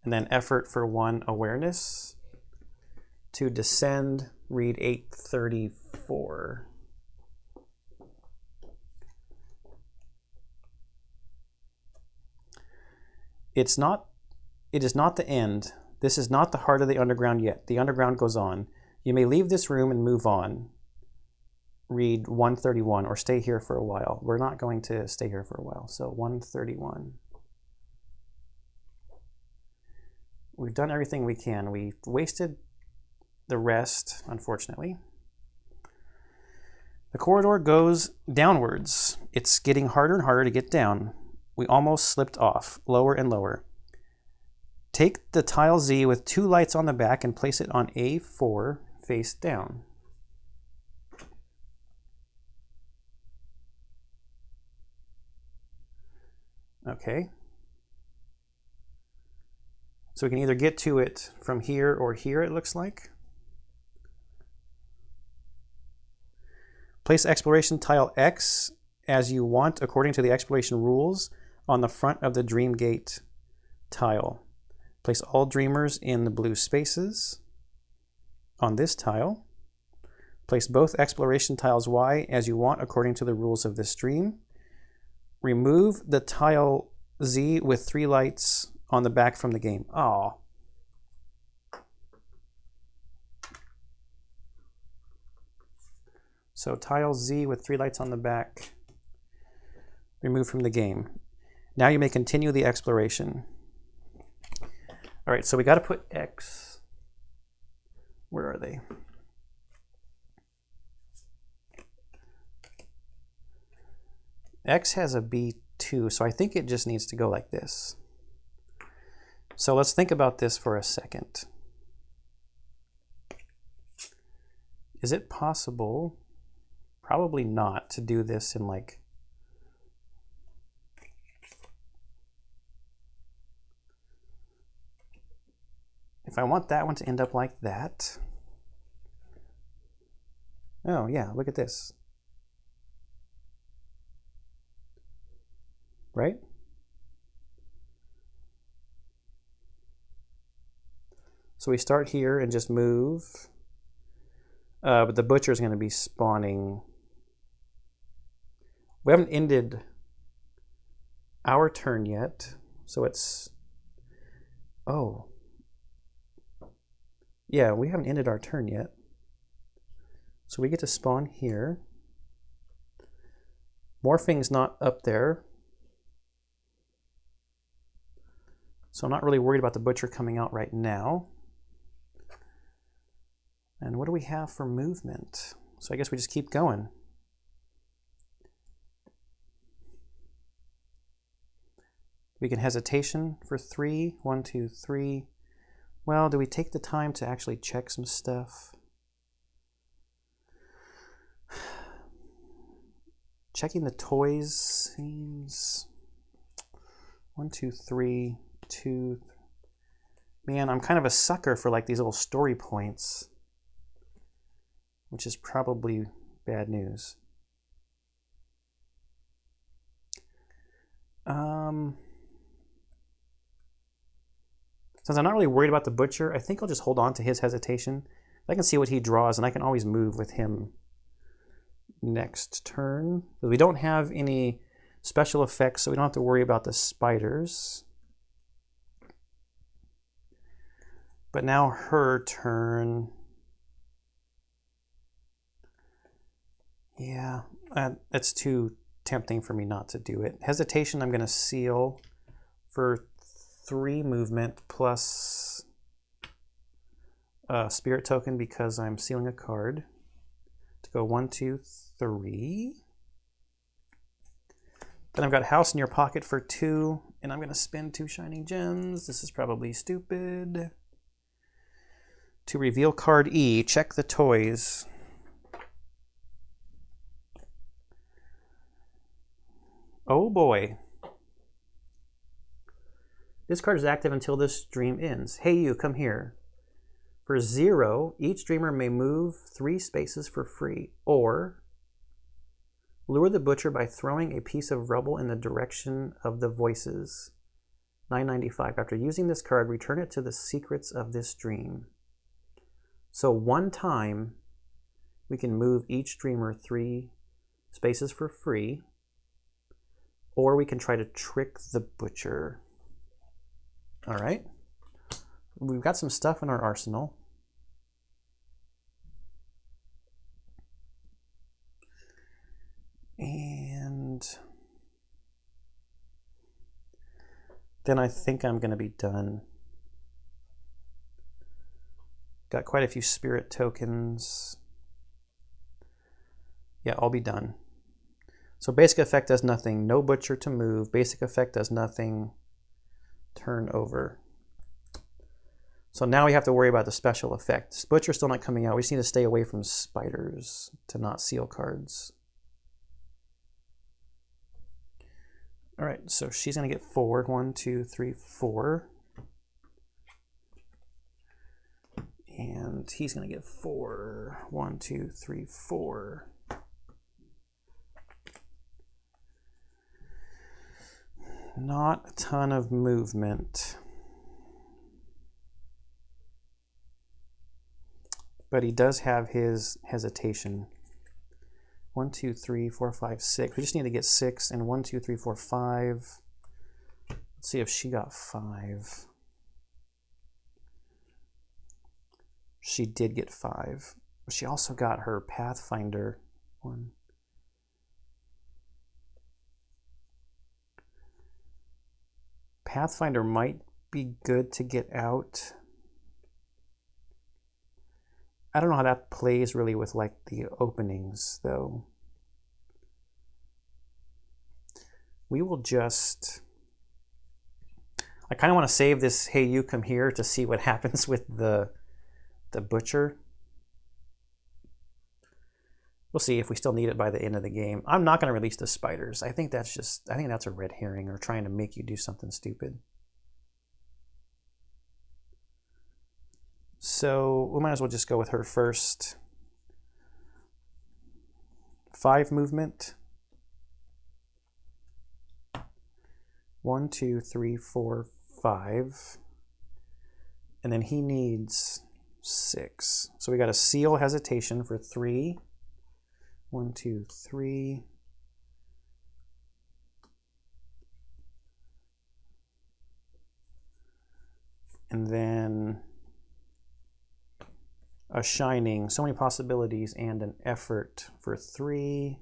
and then Effort for 1 awareness. To descend, read 834. It is not the end. This is not the heart of the underground yet. The underground goes on. You may leave this room and move on. Read 131, or stay here for a while. We're not going to stay here for a while, so 131. We've done everything we can. We wasted the rest, unfortunately. The corridor goes downwards. It's getting harder and harder to get down. We almost slipped off, lower and lower. Take the tile Z with 2 lights on the back and place it on A4 face down. Okay. So we can either get to it from here or here, it looks like. Place exploration tile X as you want according to the exploration rules on the front of the Dream Gate tile. Place all dreamers in the blue spaces on this tile. Place both exploration tiles Y as you want according to the rules of this dream. Remove the tile Z with 3 lights on the back from the game. Oh. So tile Z with 3 lights on the back, remove from the game. Now you may continue the exploration. All right, so we got to put X. Where are they? X has a B2, so I think it just needs to go like this. So let's think about this for a second. Is it possible, probably not, to do this in like, if I want that one to end up like that. Oh yeah, look at this. Right? So we start here and just move. But the butcher is going to be spawning. We haven't ended our turn yet. So it's... Oh. Yeah, we haven't ended our turn yet. So we get to spawn here. Morphing's not up there. So I'm not really worried about the butcher coming out right now. And what do we have for movement? So I guess we just keep going. We can hesitation for 3. 1, 2, 3. Well, do we take the time to actually check some stuff? Checking the toys seems... 1, 2, 3, 2. Man, I'm kind of a sucker for like these little story points, which is probably bad news. Since I'm not really worried about the butcher, I think I'll just hold on to his hesitation. I can see what he draws, and I can always move with him next turn. But we don't have any special effects, so we don't have to worry about the spiders. But now her turn. Yeah, that's too tempting for me not to do it. Hesitation, I'm going to seal for 3 movement plus a spirit token because I'm sealing a card. To go 1, 2, 3. Then I've got house in your pocket for 2, and I'm going to spend 2 shining gems. This is probably stupid. To reveal card E, check the toys. Oh boy. This card is active until this dream ends. Hey you, come here. For 0, each dreamer may move 3 spaces for free, or lure the butcher by throwing a piece of rubble in the direction of the voices. 9.95. After using this card, return it to the secrets of this dream. So 1 time, we can move each dreamer 3 spaces for free, or we can try to trick the butcher. All right. We've got some stuff in our arsenal. And then I think I'm going to be done. Got quite a few spirit tokens. Yeah, I'll be done. So basic effect does nothing. No butcher to move. Basic effect does nothing. Turn over. So now we have to worry about the special effect. Butcher's still not coming out. We just need to stay away from spiders to not seal cards. All right, so she's going to get 4. 1, 2, 3, 4. And he's going to get 4. 1, 2, 3, 4. Not a ton of movement. But he does have his hesitation. 1, 2, 3, 4, 5, 6. We just need to get 6. And 1, 2, 3, 4, 5. Let's see if she got 5. She did get 5. She also got her Pathfinder 1. Pathfinder might be good to get out. I don't know how that plays really with like the openings though. We will just, I kind of want to save this hey you come here to see what happens with the butcher. We'll see if we still need it by the end of the game. I'm not going to release the spiders. I think that's a red herring or trying to make you do something stupid. So we might as well just go with her first. 5 movement. 1, 2, 3, 4, 5. And then he needs 6. So we got a seal hesitation for 3. 1, 2, 3. And then a shining, so many possibilities, and an effort for 3.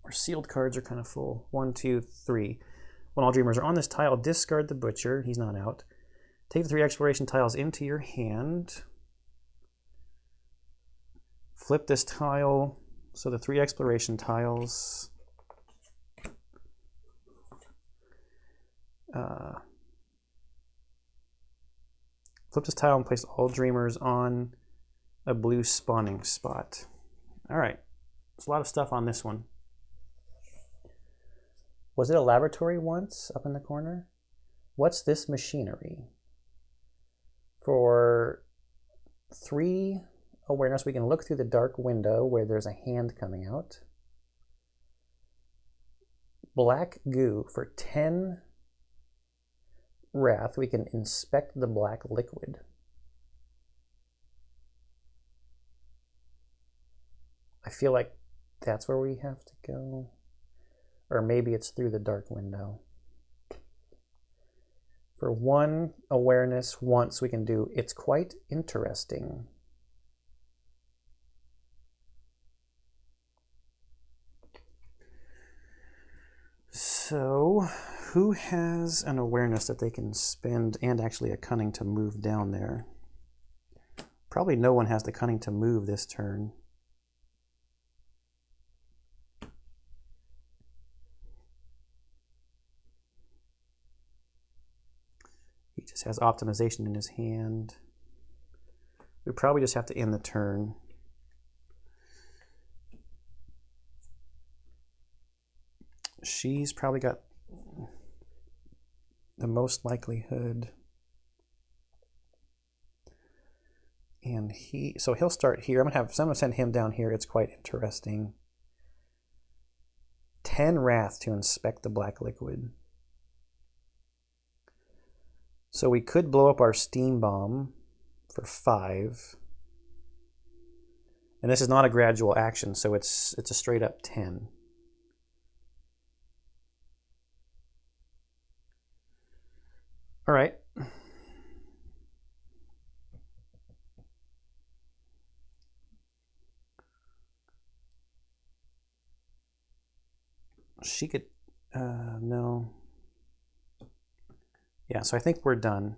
Our sealed cards are kind of full. 1, 2, 3. When all dreamers are on this tile, discard the butcher. He's not out. Take the 3 exploration tiles into your hand. Flip this tile. So the 3 exploration tiles. Flip this tile and place all dreamers on a blue spawning spot. All right, there's a lot of stuff on this one. Was it a laboratory once up in the corner? What's this machinery? For 3 awareness, we can look through the dark window where there's a hand coming out. black goo for 10 wrath, we can inspect the black liquid. I feel like that's where we have to go. Or maybe it's through the dark window. For 1 awareness once, we can do it's quite interesting. So, who has an awareness that they can spend and actually a cunning to move down there? Probably no one has the cunning to move this turn. He just has optimization in his hand. We probably just have to end the turn. She's probably got the most likelihood. And so he'll start here. I'm gonna send him down here. It's quite interesting. 10 wrath to inspect the black liquid. So we could blow up our steam bomb for 5. And this is not a gradual action, so it's a straight up 10. All right. She could, no. Yeah, so I think we're done.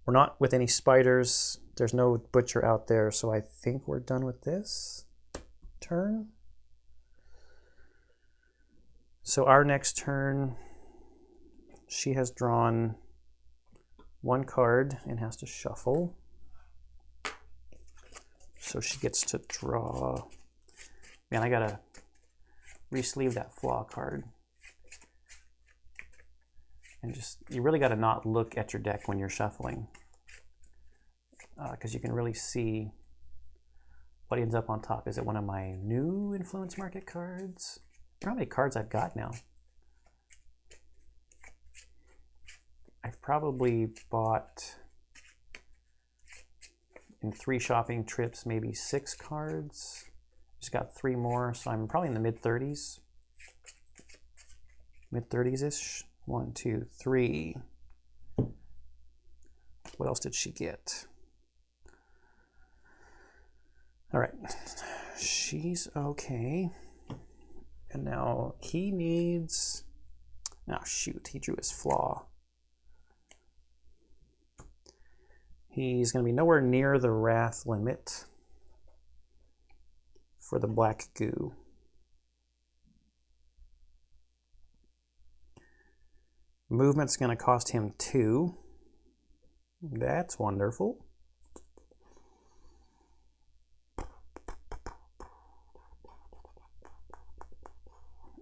We're not with any spiders. There's no butcher out there, so I think we're done with this turn. So our next turn, she has drawn 1 card and has to shuffle. So she gets to draw. Man, I gotta re-sleeve that flaw card. And you really gotta not look at your deck when you're shuffling, because you can really see what ends up on top. Is it one of my new Influence Market cards? I don't know how many cards I've got now. I've probably bought, in 3 shopping trips, maybe 6 cards. Just got 3 more, so I'm probably in the mid-30s. Mid-30s-ish. 1, 2, 3. What else did she get? All right. She's okay. And now he needs... Oh, shoot. He drew his flaw. He's going to be nowhere near the wrath limit for the black goo. Movement's going to cost him 2. That's wonderful.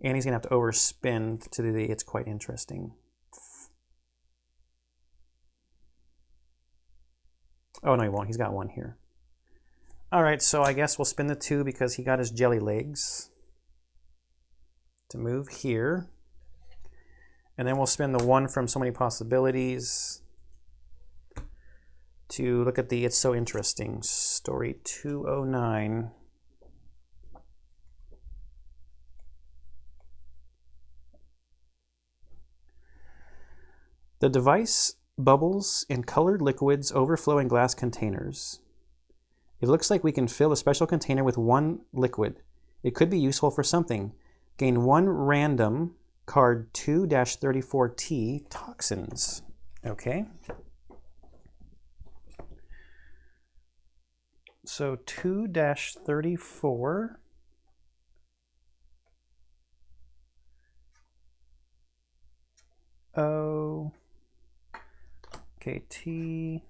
And he's going to have to overspend to do the it's quite interesting. Oh, no, he won't. He's got 1 here. All right, so I guess we'll spin the 2 because he got his jelly legs to move here. And then we'll spin the 1 from So Many Possibilities to look at the It's So Interesting story 209. The device bubbles in colored liquids overflow in glass containers. It looks like we can fill a special container with 1 liquid. It could be useful for something. Gain 1 random card 2-34T toxins. Okay. So 2-34. Oh. Okay, T.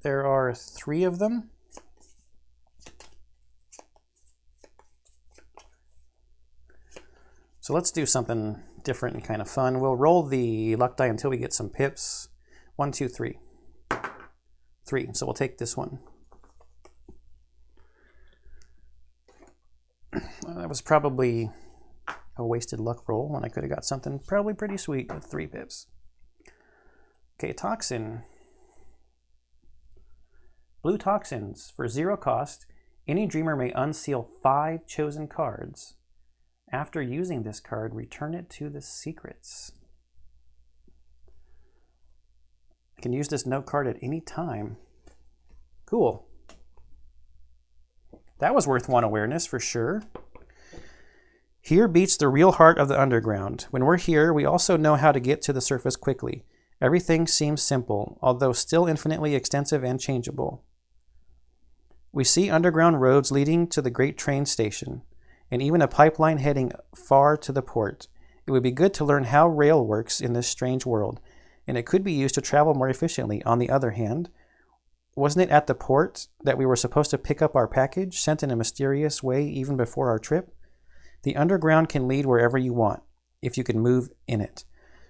There are 3 of them. So let's do something different and kind of fun. We'll roll the luck die until we get some pips. 1, 2, 3. 3. So we'll take this one. That was probably a wasted luck roll when I could have got something probably pretty sweet with 3 pips. Okay, Toxin. Blue Toxins. For 0 cost, any dreamer may unseal 5 chosen cards. After using this card, return it to the secrets. I can use this note card at any time. Cool. That was worth 1 awareness for sure. Here beats the real heart of the underground. When we're here, we also know how to get to the surface quickly. Everything seems simple, although still infinitely extensive and changeable. We see underground roads leading to the great train station, and even a pipeline heading far to the port. It would be good to learn how rail works in this strange world, and it could be used to travel more efficiently. On the other hand, wasn't it at the port that we were supposed to pick up our package, sent in a mysterious way even before our trip? The underground can lead wherever you want, if you can move in it.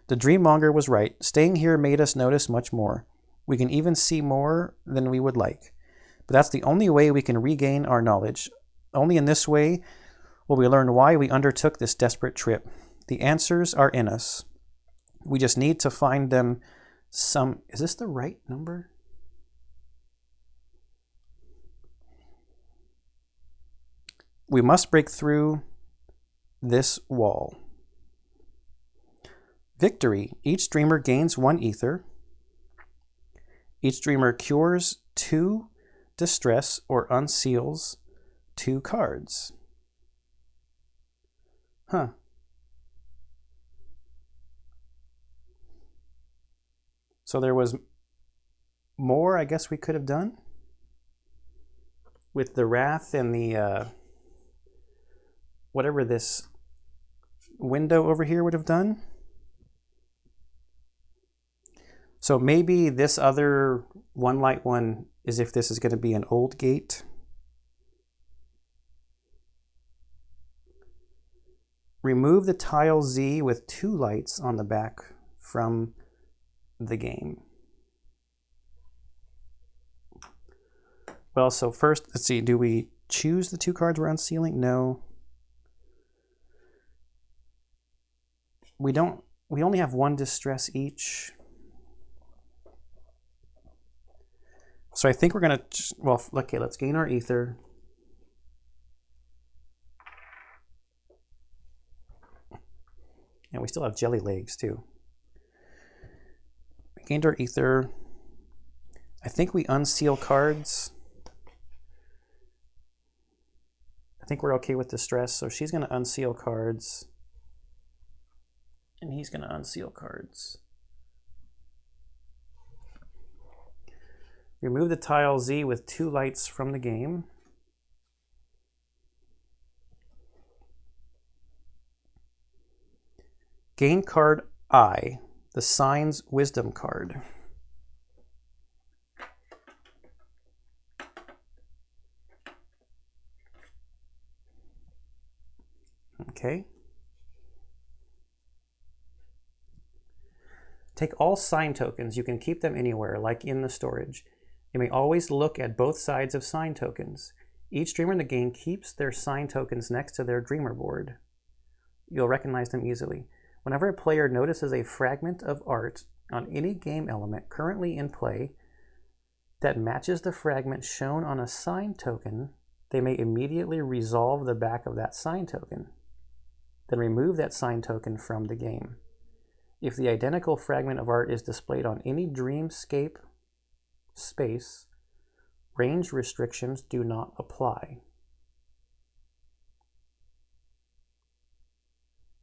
The Dreammonger was right. Staying here made us notice much more. We can even see more than we would like. But that's the only way we can regain our knowledge. Only in this way will we learn why we undertook this desperate trip. The answers are in us. We just need to find them some... Is this the right number? We must break through this wall. Victory. Each dreamer gains 1 ether. Each dreamer cures 2 distress or unseals 2 cards. Huh. So there was more I guess we could have done with the wrath and the whatever this window over here would have done. So maybe this other 1 light one is if this is going to be an old gate. Remove the tile Z with 2 lights on the back from the game. Well, so first, let's see, do we choose the 2 cards we're unsealing? No. We don't, we only have 1 distress each. So I think we're going to, well, okay, let's gain our ether. And we still have jelly legs too. We gained our ether. I think we unseal cards. I think we're okay with distress, so she's going to unseal cards. And he's going to unseal cards. Remove the tile Z with 2 lights from the game. Gain card I, the Signs Wisdom card. Okay. Take all sign tokens. You can keep them anywhere, like in the storage. You may always look at both sides of sign tokens. Each dreamer in the game keeps their sign tokens next to their dreamer board. You'll recognize them easily. Whenever a player notices a fragment of art on any game element currently in play that matches the fragment shown on a sign token, they may immediately resolve the back of that sign token. Then remove that sign token from the game. If the identical fragment of art is displayed on any dreamscape space, range restrictions do not apply.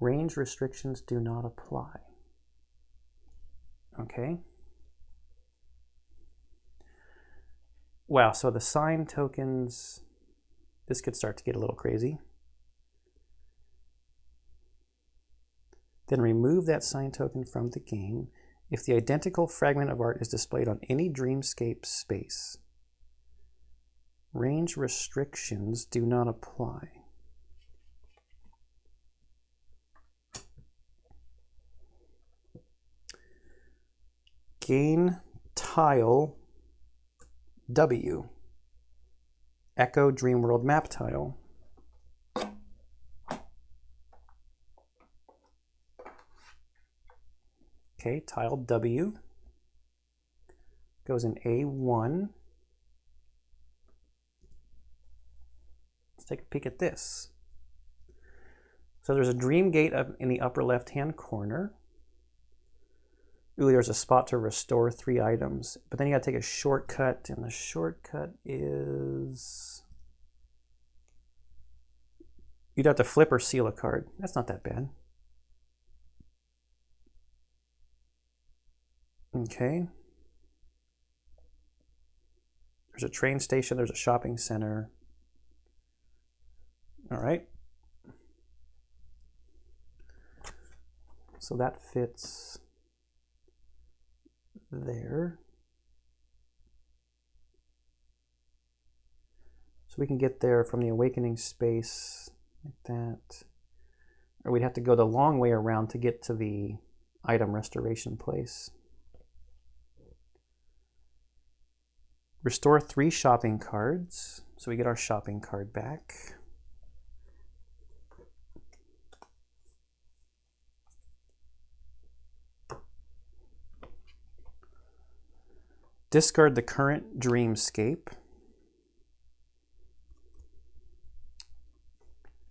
Range restrictions do not apply. Okay. Wow, so the sign tokens, this could start to get a little crazy. Then remove that sign token from the game if the identical fragment of art is displayed on any dreamscape space. Range restrictions do not apply. Gain tile W. Echo Dreamworld map tile. Okay, tile W goes in A1. Let's take a peek at this. So there's a dream gate up in the upper left-hand corner. Ooh, there's a spot to restore 3 items. But then you gotta take a shortcut, and the shortcut is... You'd have to flip or seal a card. That's not that bad. Okay. There's a train station, there's a shopping center. All right. So that fits there. So we can get there from the awakening space like that. Or we'd have to go the long way around to get to the item restoration place. Restore 3 shopping cards. So we get our shopping card back. Discard the current dreamscape.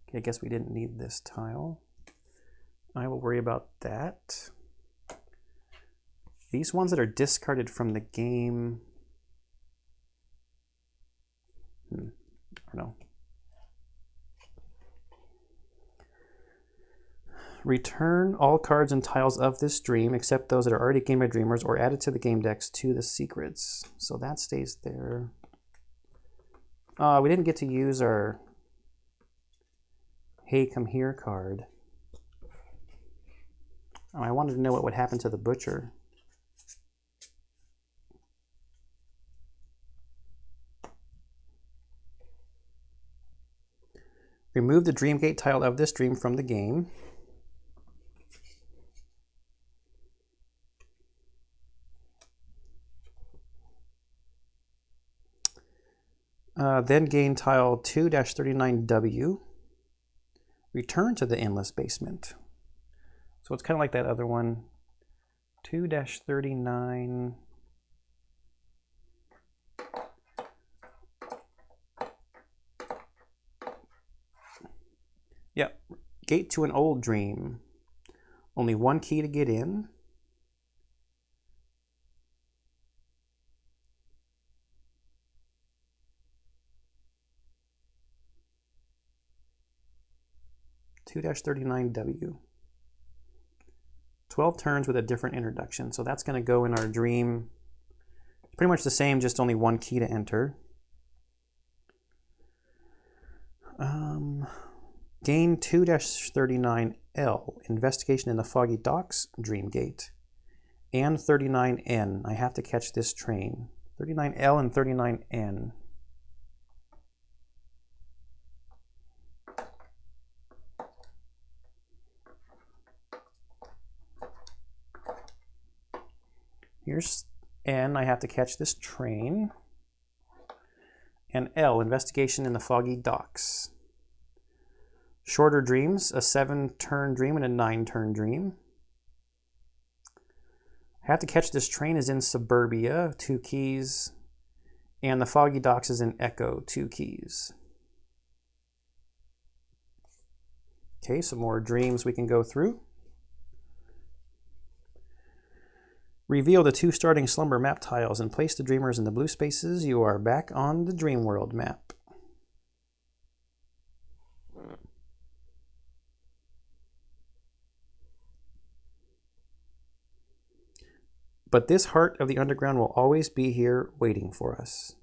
Okay, I guess we didn't need this tile. I will worry about that. These ones that are discarded from the game, I don't know. Return all cards and tiles of this dream, except those that are already Game by Dreamers or added to the game decks to the secrets. So that stays there. We didn't get to use our Hey Come Here card. Oh, I wanted to know what would happen to the butcher. Remove the Dreamgate tile of this dream from the game. Then gain tile 2-39W. Return to the endless basement. So it's kind of like that other one. 2-39. Yeah, gate to an old dream. Only 1 key to get in. (2-39W). 12 turns with a different introduction. So that's going to go in our dream. Pretty much the same, just only 1 key to enter. Gain 2-39L, Investigation in the Foggy Docks, Dreamgate, and 39N. I have to catch this train. 39L and 39N. Here's N, I have to catch this train. And L, Investigation in the Foggy Docks. Shorter dreams, a 7-turn dream and a 9-turn dream. I have to catch this train is in Suburbia, 2 keys. And the Foggy Docks is in Echo, 2 keys. Okay, some more dreams we can go through. Reveal the 2 starting slumber map tiles and place the dreamers in the blue spaces. You are back on the Dream World map. But this heart of the underground will always be here waiting for us.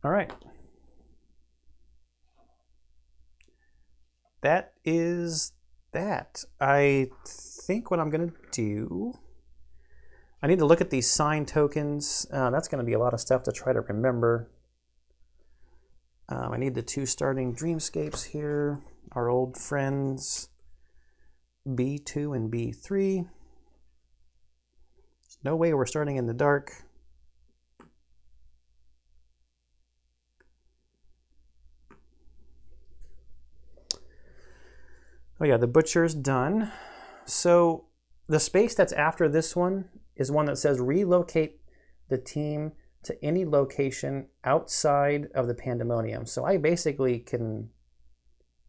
All right. That is that. I think what I'm going to do, I need to look at these sign tokens. That's going to be a lot of stuff to try to remember. I need the 2 starting dreamscapes here. Our old friends, B2 and B3. There's no way we're starting in the dark. Oh yeah, the butcher's done. So the space that's after this one is one that says relocate the team to any location outside of the pandemonium. So I basically can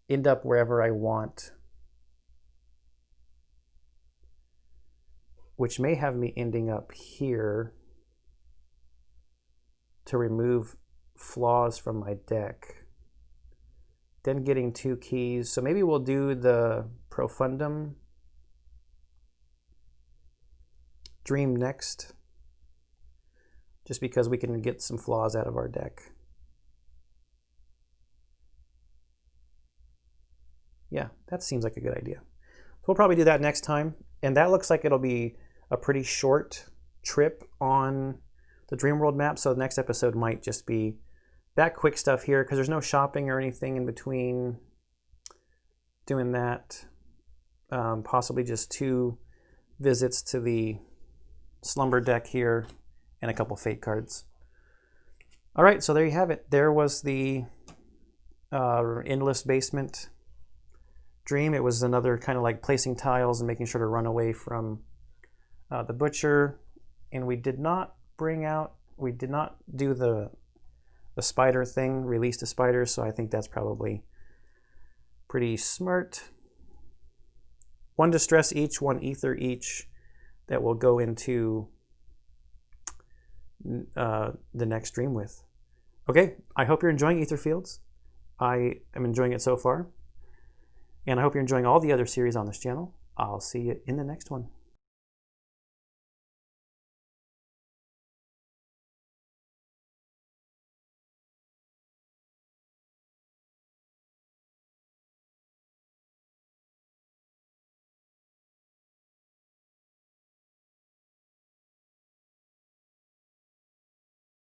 end up wherever I want, which may have me ending up here to remove flaws from my deck. Then getting 2 keys. So maybe we'll do the Profundum Dream next, just because we can get some flaws out of our deck. Yeah, that seems like a good idea. So we'll probably do that next time. And that looks like it'll be a pretty short trip on the Dream World map. So the next episode might just be that quick stuff here, because there's no shopping or anything in between doing that. Possibly just 2 visits to the Slumber deck here and a couple Fate cards. All right, so there you have it. There was the Endless Basement Dream. It was another kind of like placing tiles and making sure to run away from the Butcher. And we did not do the spider thing, release the spiders, so I think that's probably pretty smart. 1 Distress each, 1 Ether each, that will go into the next Dream with. Okay, I hope you're enjoying Etherfields. I am enjoying it so far. And I hope you're enjoying all the other series on this channel. I'll see you in the next one.